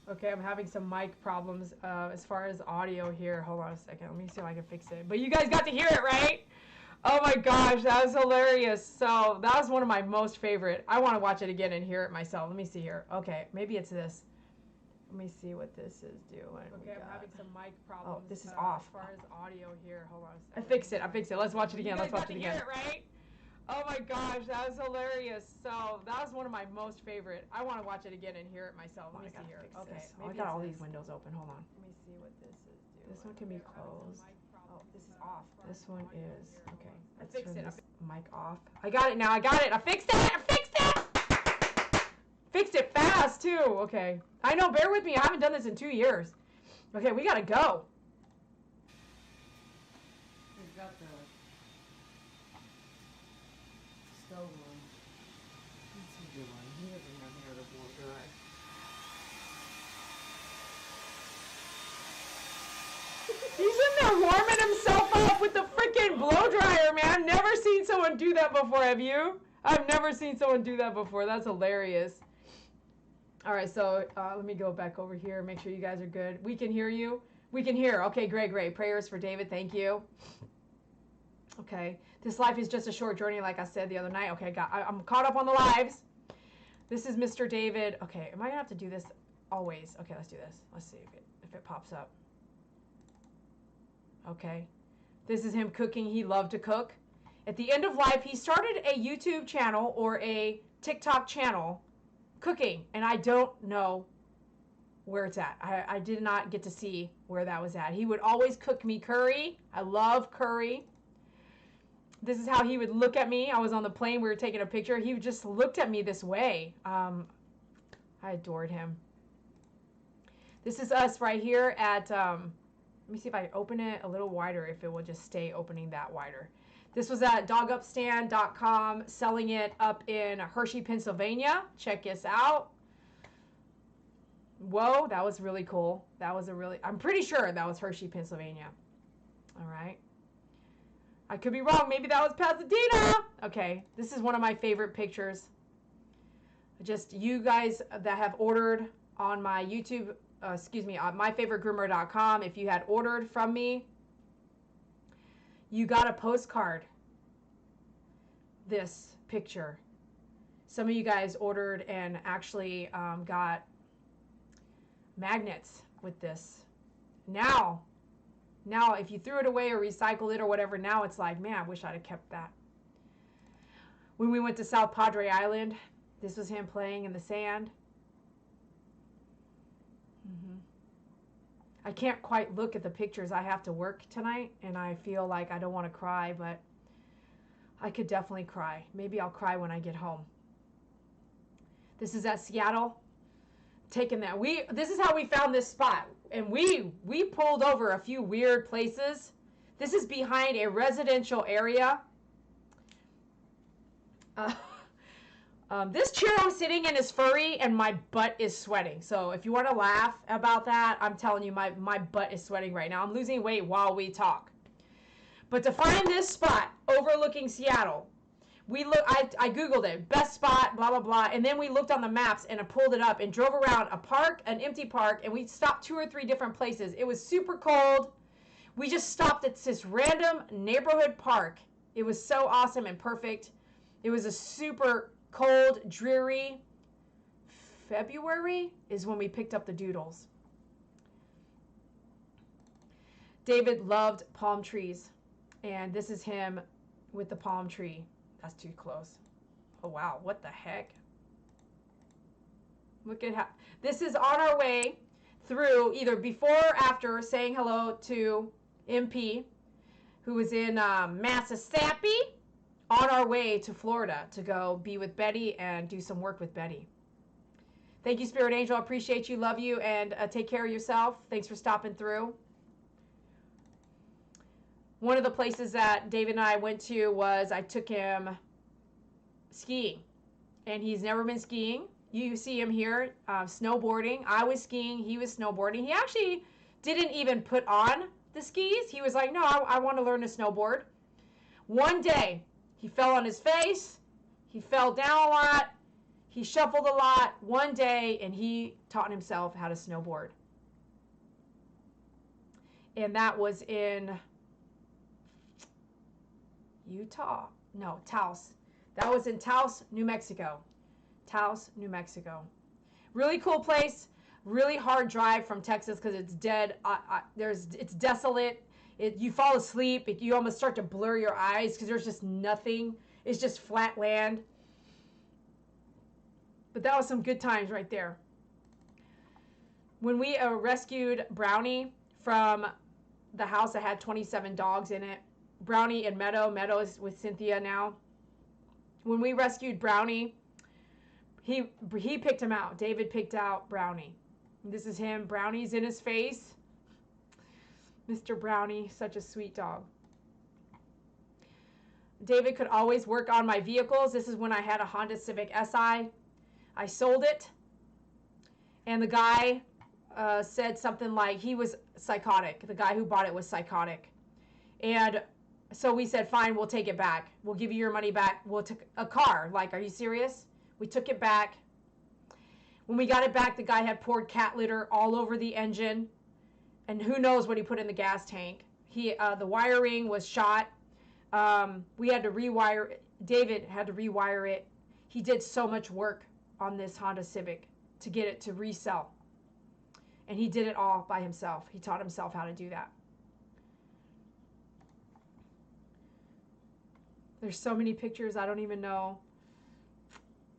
Speaker 1: Okay, I'm having some mic problems as far as audio here. Hold on a second. Let me see if I can fix it. But you guys got to hear it, right? Oh my gosh, that was hilarious. So that was one of my most favorite. I want to watch it again and hear it myself. Let me see here. Okay, maybe it's this. Let me see what this is doing. Okay, I'm having some mic problems. Oh, this is off. As far as audio here. Hold on a second. I fixed it. Let's watch it again. Let's watch it again. You guys got to hear it, right? Oh my gosh, that was hilarious. So that was one of my most favorite. I want to watch it again and hear it myself. Let me see here. Okay,
Speaker 4: I got all these windows open. Hold on.
Speaker 1: Let me see what this is doing.
Speaker 4: This one can be closed.
Speaker 1: Oh, this is off.
Speaker 4: This one is okay.
Speaker 1: Let's turn this
Speaker 4: mic off.
Speaker 1: I got it now. I fixed it. Fixed it fast too. Okay. I know. Bear with me. I haven't done this in 2 years. Okay, we gotta go.
Speaker 2: We've got the stove on. That's a good one. He doesn't have hair to blow dry.
Speaker 1: He's in there warming himself up with the freaking blow dryer, man. Never seen someone do that before, have you? I've never seen someone do that before. That's hilarious. All right, so let me go back over here. Make sure you guys are good. We can hear you. We can hear. Okay, great. Prayers for David. Thank you. Okay, this life is just a short journey, like I said the other night. Okay, I'm caught up on the lives. This is Mr. David. Okay, am I gonna have to do this always? Okay, let's do this. Let's see if it pops up. Okay, this is him cooking. He loved to cook. At the end of life, he started a YouTube channel or a TikTok channel cooking, and I don't know where it's at. I did not get to see where that was at. He would always cook me curry. I love curry. This is how he would look at me. I was on the plane. We were taking a picture. He just looked at me this way. I adored him. This is us right here at, let me see if I open it a little wider, if it will just stay opening that wider. This was at dogupstand.com, selling it up in Hershey, Pennsylvania. Check this out. Whoa, that was really cool. That was I'm pretty sure that was Hershey, Pennsylvania. All right. I could be wrong. Maybe that was Pasadena. Okay, this is one of my favorite pictures. Just you guys that have ordered on my YouTube, on myfavoritegroomer.com, if you had ordered from me, you got a postcard. This picture. Some of you guys ordered and actually got magnets with this. Now, if you threw it away or recycled it or whatever, now it's like, man, I wish I'd have kept that. When we went to South Padre Island, this was him playing in the sand. I can't quite look at the pictures. I have to work tonight, and I feel like I don't want to cry, but I could definitely cry. Maybe I'll cry when I get home. This is at Seattle. Taking that. This is how we found this spot. And we pulled over a few weird places. This is behind a residential area. This chair I'm sitting in is furry and my butt is sweating. So if you want to laugh about that, I'm telling you, my butt is sweating right now. I'm losing weight while we talk. But to find this spot overlooking Seattle, I Googled it, best spot, blah, blah, blah. And then we looked on the maps and I pulled it up and drove around a park, an empty park, and we stopped 2 or 3 different places. It was super cold. We just stopped at this random neighborhood park. It was so awesome and perfect. It was a super cold, dreary February is when we picked up the doodles. David loved palm trees. And this is him with the palm tree. That's too close. Oh, wow. What the heck? Look at how... This is on our way through either before or after saying hello to MP, who was in Mississippi, on our way to Florida to go be with Betty and do some work with Betty. Thank you, Spirit Angel. I appreciate you. Love you. And take care of yourself. Thanks for stopping through. One of the places that David and I went to was I took him skiing. And he's never been skiing. You see him here snowboarding. I was skiing. He was snowboarding. He actually didn't even put on the skis. He was like, no, I want to learn to snowboard. One day, he fell on his face. He fell down a lot. He shuffled a lot. One day, and he taught himself how to snowboard. And that was in... Utah? No, Taos. That was in Taos, New Mexico. Taos, New Mexico. Really cool place. Really hard drive from Texas because it's dead. It's desolate. You fall asleep. You almost start to blur your eyes because there's just nothing. It's just flat land. But that was some good times right there. When we rescued Brownie from the house that had 27 dogs in it, Brownie and Meadow is with Cynthia now. When we rescued Brownie, he picked him out. David picked out Brownie. This is him. Brownie's in his face. Mr. Brownie, such a sweet dog. David could always work on my vehicles. This is when I had a Honda Civic Si. I sold it. And the guy said something like he was psychotic. The guy who bought it was psychotic. And so we said, fine, we'll take it back. We'll give you your money back. We'll take a car. Like, are you serious? We took it back. When we got it back, the guy had poured cat litter all over the engine. And who knows what he put in the gas tank. The wiring was shot. We had to rewire it. David had to rewire it. He did so much work on this Honda Civic to get it to resell. And he did it all by himself. He taught himself how to do that. There's so many pictures, I don't even know.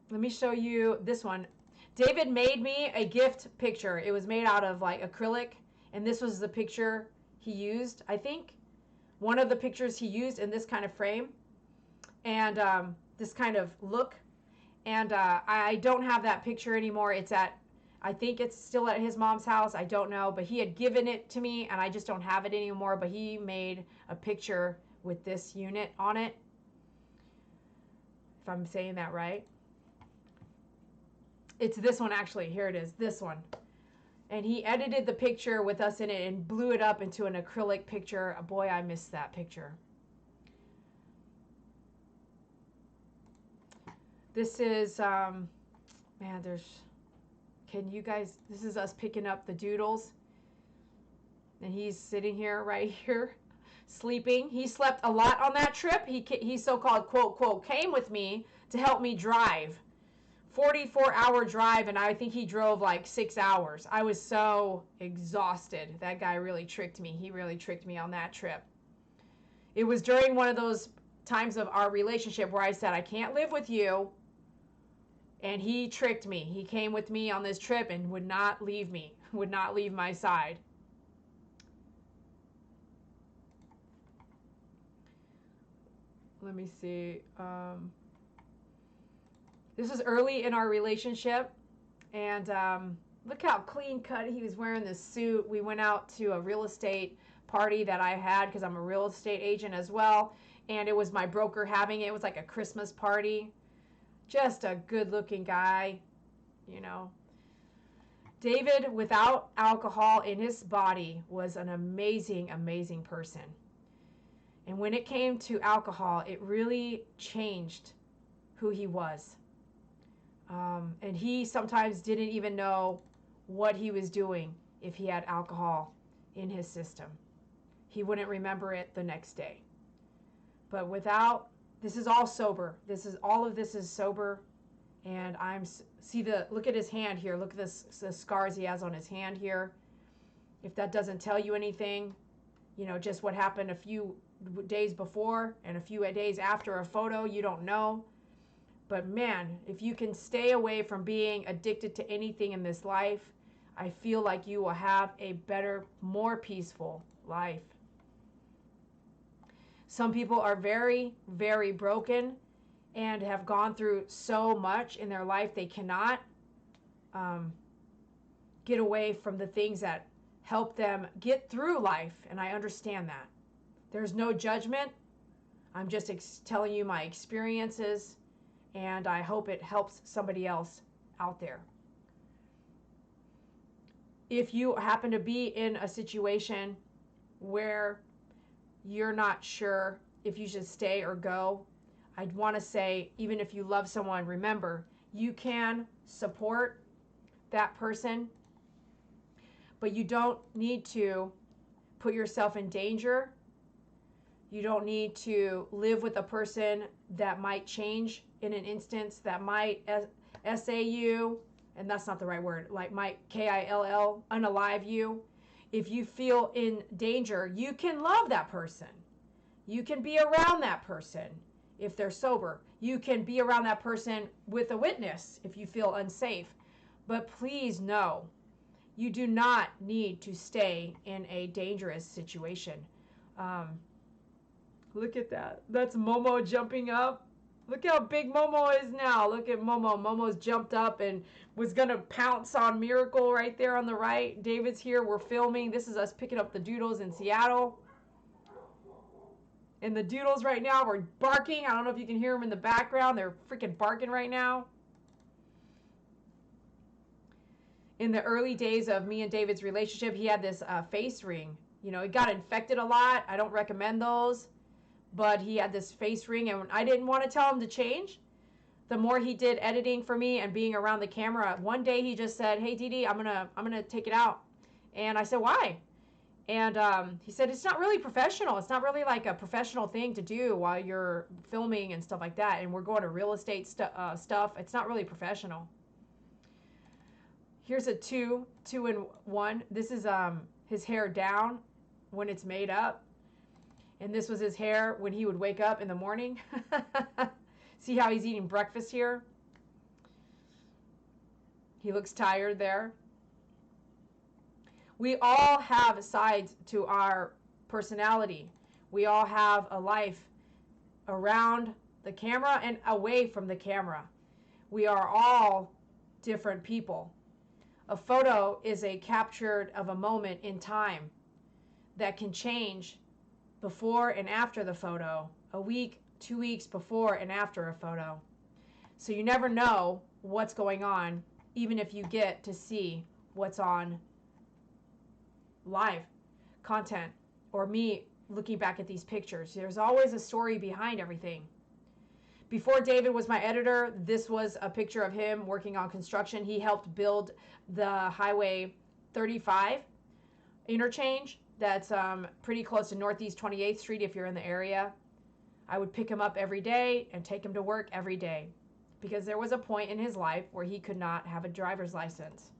Speaker 1: Let me show you this one. David made me a gift picture. It was made out of like acrylic, and this was the picture he used, I think. One of the pictures he used in this kind of frame and this kind of look. And I don't have that picture anymore. It's at, I think it's still at his mom's house. I don't know, but he had given it to me and I just don't have it anymore. But he made a picture with this unit on it. If I'm saying that right. It's this one actually. Here it is. This one. And he edited the picture with us in it and blew it up into an acrylic picture. Boy, I missed that picture. This is, man, can you guys, this is us picking up the doodles. And he's sitting here, right here, sleeping. He slept a lot on that trip. He so-called, quote, quote, came with me to help me drive. 44-hour drive, and I think he drove like 6 hours. I was so exhausted. That guy really tricked me. He really tricked me on that trip. It was during one of those times of our relationship where I said, I can't live with you. And he tricked me. He came with me on this trip and would not leave me, would not leave my side. Let me see. This was early in our relationship, and look how clean cut he was wearing this suit. We went out to a real estate party that I had because I'm a real estate agent as well, and it was my broker having it. It was like a Christmas party. Just a good-looking guy, you know. David, without alcohol in his body, was an amazing, amazing person. And when it came to alcohol, it really changed who he was. And he sometimes didn't even know what he was doing if he had alcohol in his system. He wouldn't remember it the next day. But without, this is all sober. All of this is sober. And look at his hand here. Look at the scars he has on his hand here. If that doesn't tell you anything, you know, just what happened a few days before and a few days after a photo, you don't know. But man, if you can stay away from being addicted to anything in this life, I feel like you will have a better, more peaceful life. Some people are very, very broken and have gone through so much in their life they cannot get away from the things that help them get through life, and I understand that. There's no judgment. I'm just telling you my experiences, and I hope it helps somebody else out there. If you happen to be in a situation where you're not sure if you should stay or go, I'd want to say, even if you love someone, remember, you can support that person, but you don't need to put yourself in danger. You don't need to live with a person that might change in an instance, that might SA you, and that's not the right word, like might KILL, unalive you. If you feel in danger, you can love that person. You can be around that person if they're sober. You can be around that person with a witness if you feel unsafe. But please know, you do not need to stay in a dangerous situation. Look at that. That's Momo jumping up. Look how big Momo is now. Look at Momo. Momo's jumped up and was going to pounce on Miracle right there on the right. David's here. We're filming. This is us picking up the doodles in Seattle. And the doodles right now are barking. I don't know if you can hear them in the background. They're freaking barking right now. In the early days of me and David's relationship, he had this face ring. You know, it got infected a lot. I don't recommend those. But he had this face ring, and I didn't want to tell him to change. The more he did editing for me and being around the camera, one day he just said, "Hey, Dee Dee, I'm gonna take it out." And I said, "Why?" And he said, it's not really professional. It's not really like a professional thing to do while you're filming and stuff like that. And we're going to real estate stuff. It's not really professional. Here's a 2-in-1. This is his hair down when it's made up. And this was his hair when he would wake up in the morning. See how he's eating breakfast here? He looks tired there. We all have sides to our personality. We all have a life around the camera and away from the camera. We are all different people. A photo is a captured of a moment in time that can change before and after the photo, a week, 2 weeks before and after a photo. So you never know what's going on, even if you get to see what's on live content or me looking back at these pictures. There's always a story behind everything. Before David was my editor, this was a picture of him working on construction. He helped build the Highway 35 interchange that's pretty close to Northeast 28th Street if you're in the area. I would pick him up every day and take him to work every day because there was a point in his life where he could not have a driver's license.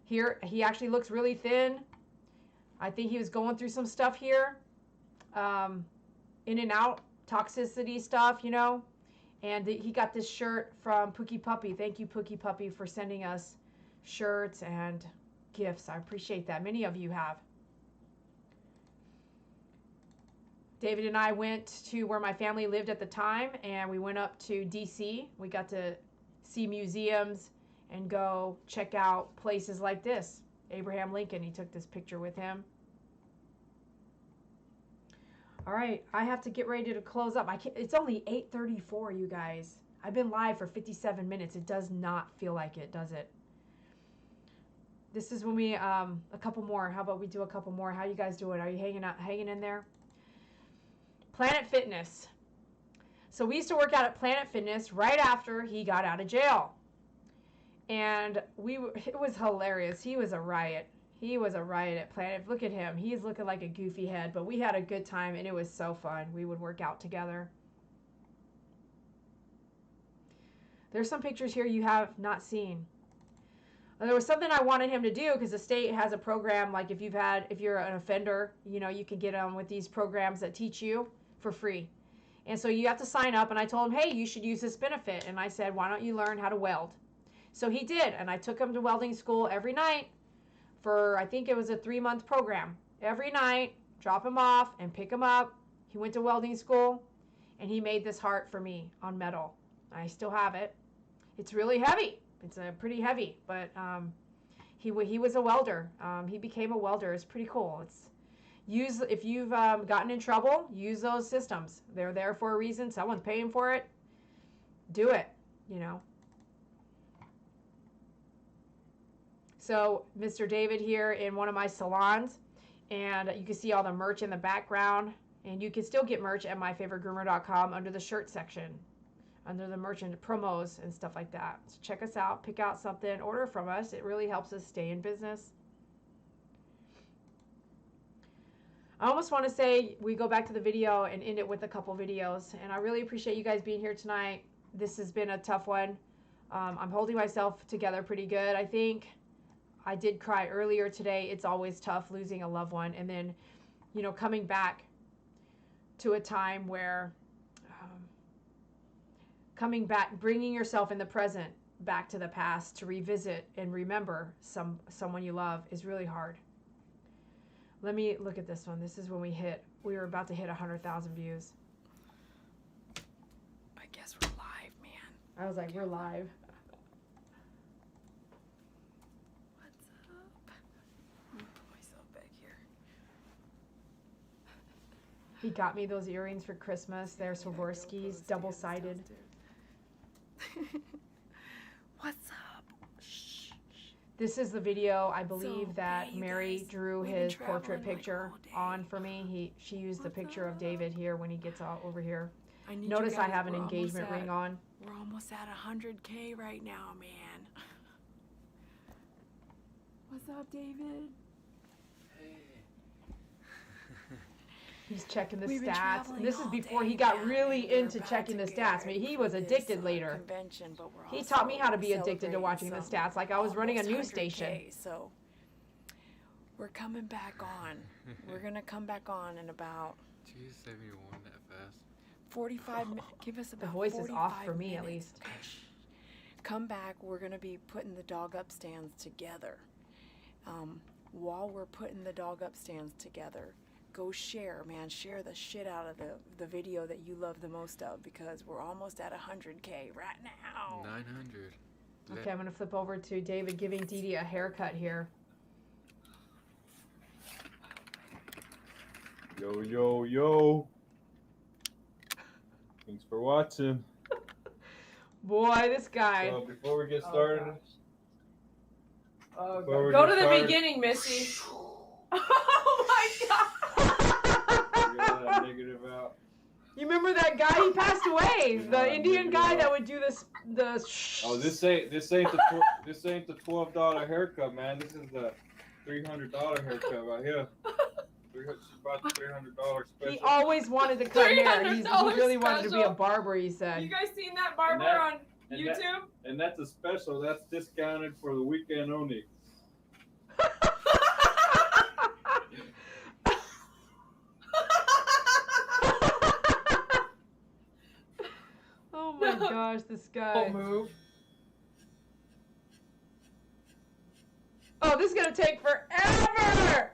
Speaker 1: Here, he actually looks really thin. I think he was going through some stuff here. In and out, toxicity stuff, you know. And he got this shirt from Pookie Puppy. Thank you, Pookie Puppy, for sending us shirts and gifts. I appreciate that. Many of you have. David and I went to where my family lived at the time, and we went up to DC. We got to see museums and go check out places like this. Abraham Lincoln, he took this picture with him. All right, I have to get ready to close up. It's only 8:34, you guys. I've been live for 57 minutes. It does not feel like it, does it? This is when we, a couple more. How about we do a couple more? How you guys doing? Are you hanging in there? Planet Fitness. So we used to work out at Planet Fitness right after he got out of jail. And it was hilarious. He was a riot. He was a riot at Planet. Look at him. He's looking like a goofy head, but we had a good time and it was so fun. We would work out together. There's some pictures here you have not seen. There was something I wanted him to do because the state has a program like if you're an offender, you know, you can get on with these programs that teach you for free. And so you have to sign up, and I told him, hey, you should use this benefit. And I said, why don't you learn how to weld? So he did, and I took him to welding school every night for, I think it was a 3-month program. Every night, drop him off and pick him up. He went to welding school, and he made this heart for me on metal. I still have it. It's really heavy. It's pretty heavy, but he was a welder. He became a welder. It's pretty cool. If you've gotten in trouble, use those systems. They're there for a reason. Someone's paying for it. Do it, you know. So Mr. David here in one of my salons, and you can see all the merch in the background, and you can still get merch at myfavoritegroomer.com under the shirt section, under the merchant promos and stuff like that. So check us out, pick out something, order from us. It really helps us stay in business. I almost want to say we go back to the video and end it with a couple videos, and I really appreciate you guys being here tonight. This has been a tough one. I'm holding myself together pretty good, I think. I did cry earlier today. It's always tough losing a loved one, and then, you know, coming back to a time where coming back, bringing yourself in the present back to the past to revisit and remember someone you love is really hard. Let me look at this one. This is when we were about to hit 100,000 views.
Speaker 2: I guess we're live, man.
Speaker 1: I was like, we're live.
Speaker 2: What's up? I'm gonna put myself back here.
Speaker 1: He got me those earrings for Christmas. They're Swarovski's, double-sided.
Speaker 2: What's up? Shh.
Speaker 1: This is the video, I believe,
Speaker 2: So,
Speaker 1: that
Speaker 2: hey, you
Speaker 1: Mary
Speaker 2: guys,
Speaker 1: drew
Speaker 2: we've been
Speaker 1: his portrait
Speaker 2: traveling, like,
Speaker 1: picture
Speaker 2: all day.
Speaker 1: on for me. She used the
Speaker 2: What's
Speaker 1: picture of
Speaker 2: up?
Speaker 1: David here when he gets all over here.
Speaker 2: I need
Speaker 1: Notice
Speaker 2: you
Speaker 1: I
Speaker 2: guys,
Speaker 1: have an
Speaker 2: we're almost
Speaker 1: engagement ring on.
Speaker 2: We're almost at 100K right now, man. What's up, David?
Speaker 1: He's checking the
Speaker 2: We've been
Speaker 1: stats.
Speaker 2: traveling
Speaker 1: And this is
Speaker 2: all
Speaker 1: before
Speaker 2: day,
Speaker 1: he got
Speaker 2: man,
Speaker 1: really
Speaker 2: and we're
Speaker 1: into
Speaker 2: about
Speaker 1: checking
Speaker 2: to
Speaker 1: the
Speaker 2: get
Speaker 1: stats. I mean,
Speaker 2: ready
Speaker 1: he
Speaker 2: for
Speaker 1: was
Speaker 2: this,
Speaker 1: addicted later.
Speaker 2: Convention, but we're
Speaker 1: He taught me how to be
Speaker 2: also
Speaker 1: addicted to watching the
Speaker 2: celebrating
Speaker 1: stats, like I was running a news
Speaker 2: almost
Speaker 1: station.
Speaker 2: 100K, so we're coming back on. We're gonna come back on in about
Speaker 3: 271 that fast.
Speaker 2: 45 minutes. Give us
Speaker 1: The
Speaker 2: about
Speaker 1: voice is off for
Speaker 2: 45
Speaker 1: me, at
Speaker 2: minutes,
Speaker 1: least.
Speaker 2: okay? Come back. We're gonna be putting the dog up stands together. While we're putting the dog up stands together, go share, man. Share the shit out of the video that you love the most of, because we're almost at 100K right now.
Speaker 3: 900.
Speaker 1: Okay, I'm going to flip over to David giving Dee Dee a haircut here.
Speaker 3: Yo, yo, yo. Thanks for watching.
Speaker 1: Boy, this guy.
Speaker 3: So before we get started,
Speaker 1: Oh,
Speaker 3: Before we
Speaker 1: go
Speaker 3: get
Speaker 1: to the
Speaker 3: started-
Speaker 1: beginning, Missy. Oh my God.
Speaker 3: get that negative out.
Speaker 1: You remember that guy? He passed away.
Speaker 3: Yeah,
Speaker 1: The Indian guy
Speaker 3: yeah.
Speaker 1: that would do this.
Speaker 3: Oh, this ain't the $12 haircut, man. This is the $300 haircut right here. She's about the $300 special.
Speaker 1: He always wanted to cut hair. He really wanted to be a
Speaker 5: special.
Speaker 1: barber, he said.
Speaker 5: You guys seen that barber
Speaker 3: that-
Speaker 5: on
Speaker 3: and
Speaker 5: YouTube?
Speaker 3: And that's a special. That's discounted for the weekend only.
Speaker 1: Oh my gosh, this guy.
Speaker 5: Don't move.
Speaker 1: Oh, this is going to take forever.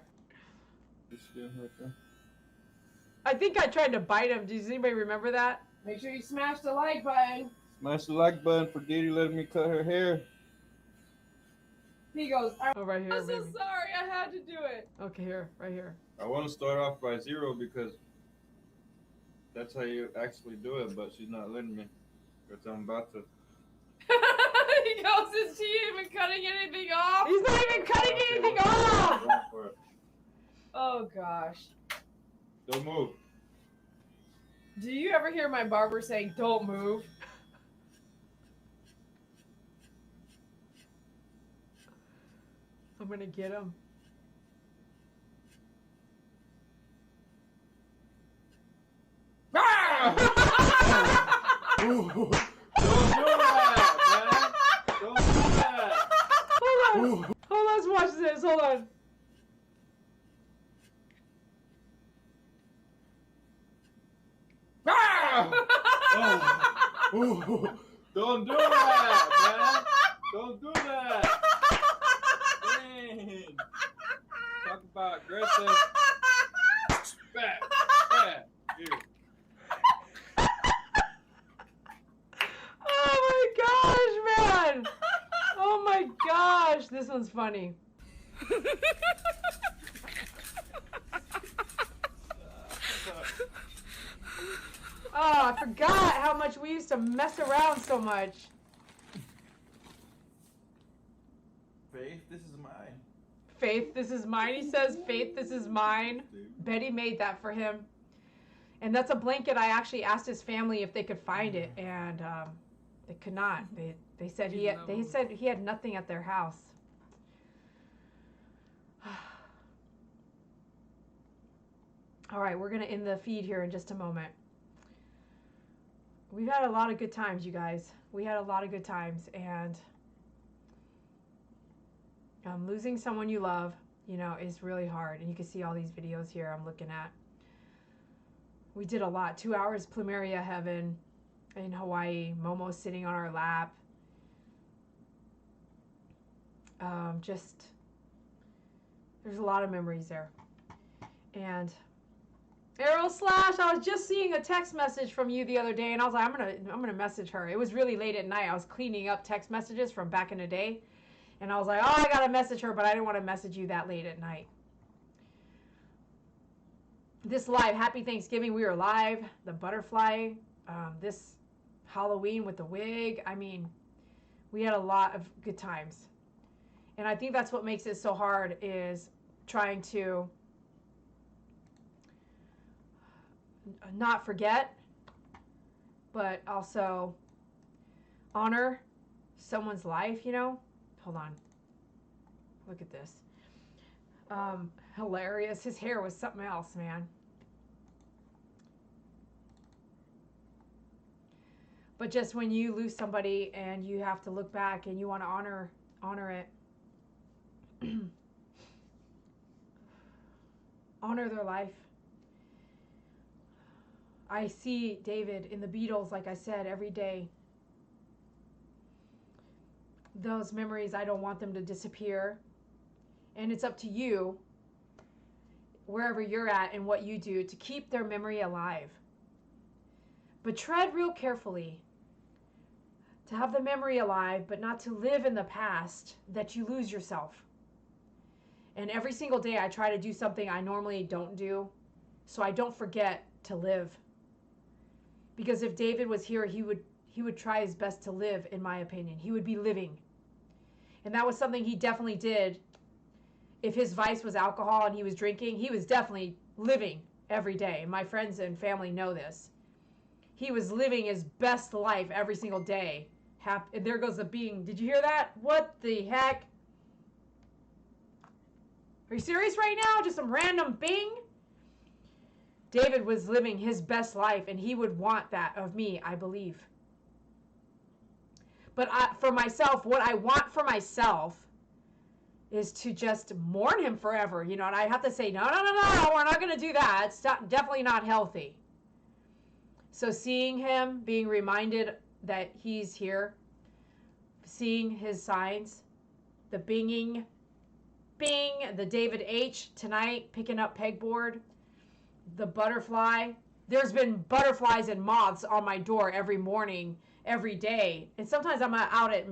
Speaker 1: I think I tried to bite him. Does anybody remember that?
Speaker 5: Make sure you smash the like button.
Speaker 3: Smash the like button for Dee Dee letting me cut her hair.
Speaker 5: He goes, I'm
Speaker 1: Oh, right here,
Speaker 5: so
Speaker 1: baby.
Speaker 5: sorry, I had to do it.
Speaker 1: Okay, here, right here.
Speaker 3: I want to start off by 0 because that's how you actually do it, but she's not letting me. Because I'm about to.
Speaker 5: He goes, is she even cutting anything off?
Speaker 1: He's not even cutting
Speaker 3: Okay,
Speaker 1: anything
Speaker 3: well,
Speaker 1: off.
Speaker 3: go for it.
Speaker 5: Oh gosh.
Speaker 3: Don't move.
Speaker 5: Do you ever hear my barber saying, don't move?
Speaker 1: I'm going to get him.
Speaker 3: Don't do that, man. Don't do that.
Speaker 1: Hold on. Hold on, let's watch this. Hold on.
Speaker 3: Don't do that, man. Don't do that. Dang. Talk about aggressive. Back. Back. Here.
Speaker 1: Oh my gosh, man. Oh my gosh. This one's funny. Oh, I forgot how much we used to mess around so much.
Speaker 3: Faith, this is mine.
Speaker 1: Faith, this is mine. He says, Faith, this is mine. Betty made that for him. And that's a blanket I actually asked his family if they could find it, and they could not. They said he had nothing at their house. All right, we're going to end the feed here in just a moment. We've had a lot of good times, you guys. We had a lot of good times, and losing someone you love, you know, is really hard. And you can see all these videos here I'm looking at. We did a lot. 2 hours plumeria heaven in Hawaii. Momo sitting on our lap. Just, there's a lot of memories there. And Arrow Slash, I was just seeing a text message from you the other day, and I was like, I'm gonna message her. It was really late at night. I was cleaning up text messages from back in the day, and I was like, oh, I gotta message her, but I didn't want to message you that late at night. This live, happy Thanksgiving. We were live. The butterfly, this Halloween with the wig. I mean, we had a lot of good times, and I think that's what makes it so hard, is trying to not forget, but also honor someone's life, you know. Hold on. Look at this. Hilarious. His hair was something else, man. But just when you lose somebody and you have to look back and you want to honor it, honor their life. I see David in the Beatles, like I said, every day. Those memories, I don't want them to disappear. And it's up to you, wherever you're at and what you do, to keep their memory alive. But tread real carefully. To have the memory alive, but not to live in the past, that you lose yourself. And every single day I try to do something I normally don't do, so I don't forget to live. Because if David was here, he would try his best to live, in my opinion. He would be living. And that was something he definitely did. If his vice was alcohol and he was drinking, he was definitely living every day. My friends and family know this. He was living his best life every single day. And there goes the bing. Did you hear that? What the heck? Are you serious right now? Just some random bing? David was living his best life, and he would want that of me, I believe. But for myself, what I want for myself is to just mourn him forever, you know, and I have to say, no, we're not going to do that. It's definitely not healthy. So seeing him, being reminded that he's here, seeing his signs, the binging, bing, the David H. tonight, picking up pegboard, the butterfly. There's been butterflies and moths on my door every morning, every day. And sometimes I'm out at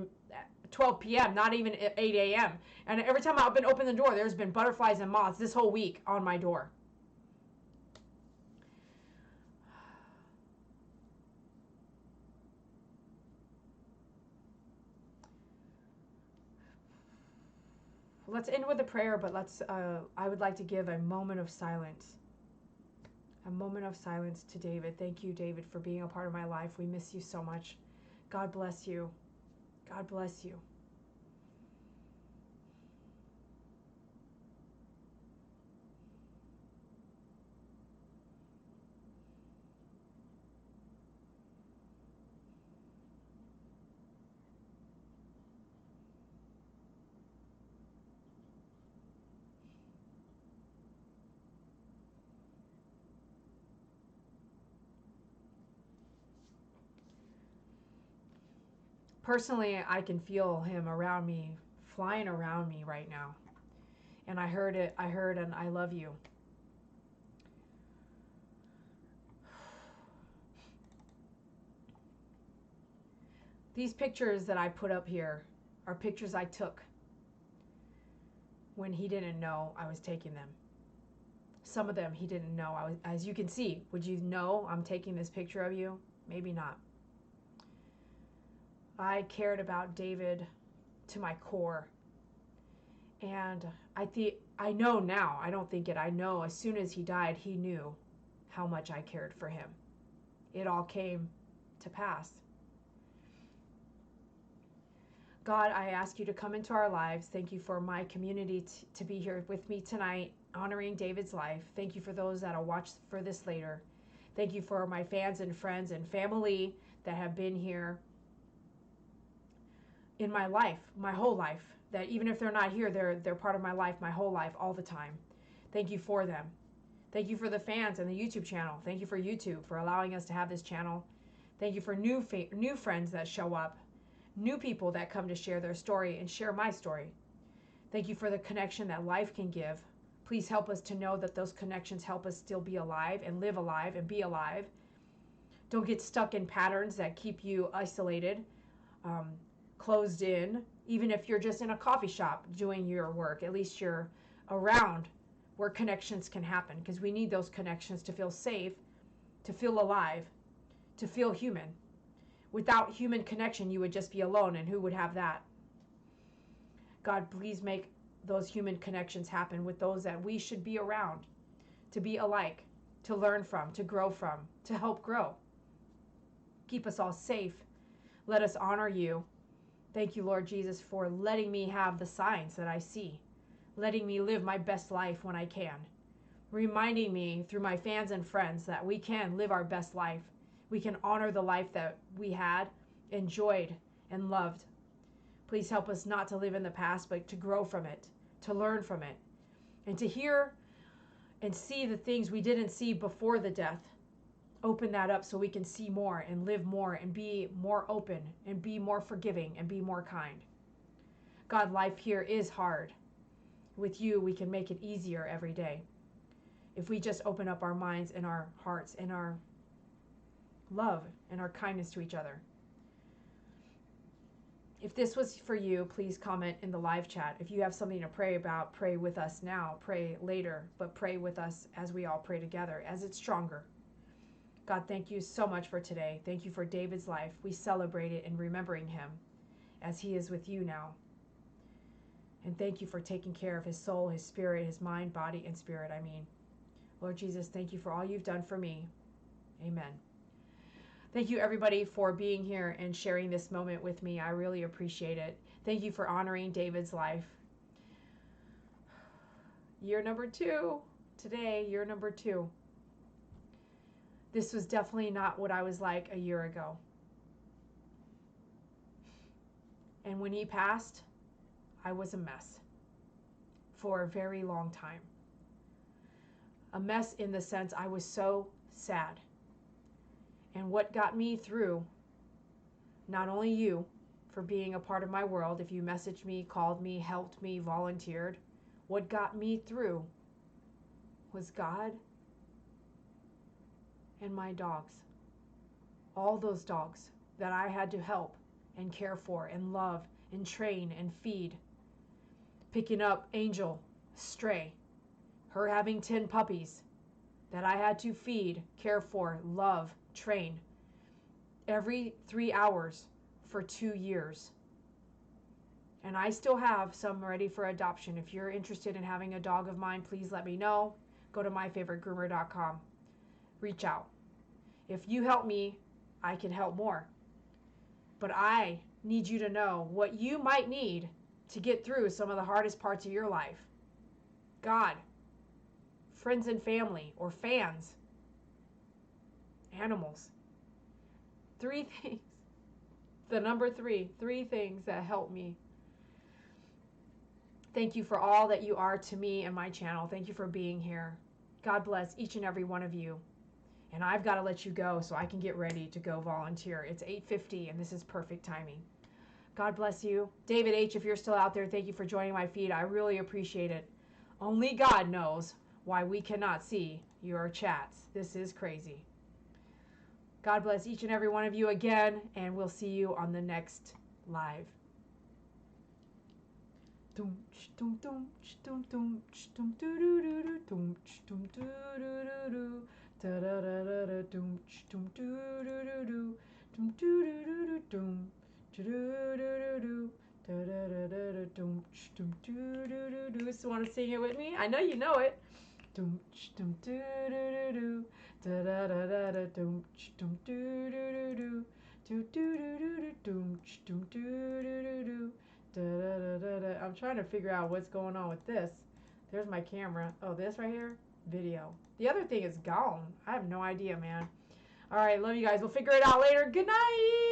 Speaker 1: 12 p.m., not even at 8 a.m. And every time I've been open the door, there's been butterflies and moths this whole week on my door. Let's end with a prayer, but I would like to give a moment of silence. A moment of silence to David. Thank you, David, for being a part of my life. We miss you so much. God bless you. God bless you. Personally, I can feel him around me, flying around me right now. And I heard and I love you. These pictures that I put up here are pictures I took when he didn't know I was taking them. Some of them he didn't know. As you can see, would you know I'm taking this picture of you? Maybe not. I cared about David to my core. And I know now, I don't think it, I know as soon as he died, he knew how much I cared for him. It all came to pass. God, I ask you to come into our lives. Thank you for my community to be here with me tonight, honoring David's life. Thank you for those that'll watch for this later. Thank you for my fans and friends and family that have been here in my life, my whole life, that even if they're not here, they're part of my life, my whole life, all the time. Thank you for them. Thank you for the fans and the YouTube channel. Thank you for YouTube for allowing us to have this channel. Thank you for new friends that show up, new people that come to share their story and share my story. Thank you for the connection that life can give. Please help us to know that those connections help us still be alive and live alive and be alive. Don't get stuck in patterns that keep you isolated, closed in. Even if you're just in a coffee shop doing your work, at least you're around where connections can happen, because we need those connections to feel safe, to feel alive, to feel human. Without human connection, you would just be alone, and who would have that? God, please make those human connections happen with those that we should be around, to be alike, to learn from, to grow from, to help grow. Keep us all safe. Let us honor you. Thank you, Lord Jesus, for letting me have the signs that I see. letting me live my best life when I can, reminding me through my fans and friends that we can live our best life. We can honor the life that we had, enjoyed, and loved. Please help us not to live in the past, but to grow from it, to learn from it, and to hear and see the things we didn't see before the death. Open that up so we can see more and live more and be more open and be more forgiving and be more kind. God, life here is hard. With you, we can make it easier every day. If we just open up our minds and our hearts and our love and our kindness to each other. If this was for you, please comment in the live chat. If you have something to pray about, pray with us now, pray later, but pray with us as we all pray together, as it's stronger. God, thank you so much for today. Thank you for David's life. We celebrate it in remembering him as he is with you now. And thank you for taking care of his soul, his spirit, his mind, body, and spirit, Lord Jesus, thank you for all you've done for me. Amen. Thank you, everybody, for being here and sharing this moment with me. I really appreciate it. Thank you for honoring David's life. Year number 2. Today, year number 2. This was definitely not what I was like a year ago. And when he passed, I was a mess for a very long time. A mess in the sense I was so sad. And what got me through, not only you for being a part of my world, if you messaged me, called me, helped me, volunteered, what got me through was God and my dogs. All those dogs that I had to help and care for and love and train and feed. Picking up Angel, Stray, her having 10 puppies that I had to feed, care for, love, train every 3 hours for 2 years. And I still have some ready for adoption. If you're interested in having a dog of mine, please let me know. Go to myfavoritegroomer.com. Reach out. If you help me, I can help more. But I need you to know what you might need to get through some of the hardest parts of your life. God, friends and family, or fans, animals. 3 things. The number 3. 3 things that help me. Thank you for all that you are to me and my channel. Thank you for being here. God bless each and every one of you. And I've got to let you go so I can get ready to go volunteer. It's 8:50 and this is perfect timing. God bless you. David H., if you're still out there, thank you for joining my feed. I really appreciate it. Only God knows why we cannot see your chats. This is crazy. God bless each and every one of you again, and we'll see you on the next live. So want to sing it with me? I know you know it. I'm trying to figure out what's going on with this. There's my camera. Oh, this right here? Video. The other thing is gone. I have no idea, man. All right, love you guys. We'll figure it out later. Good night.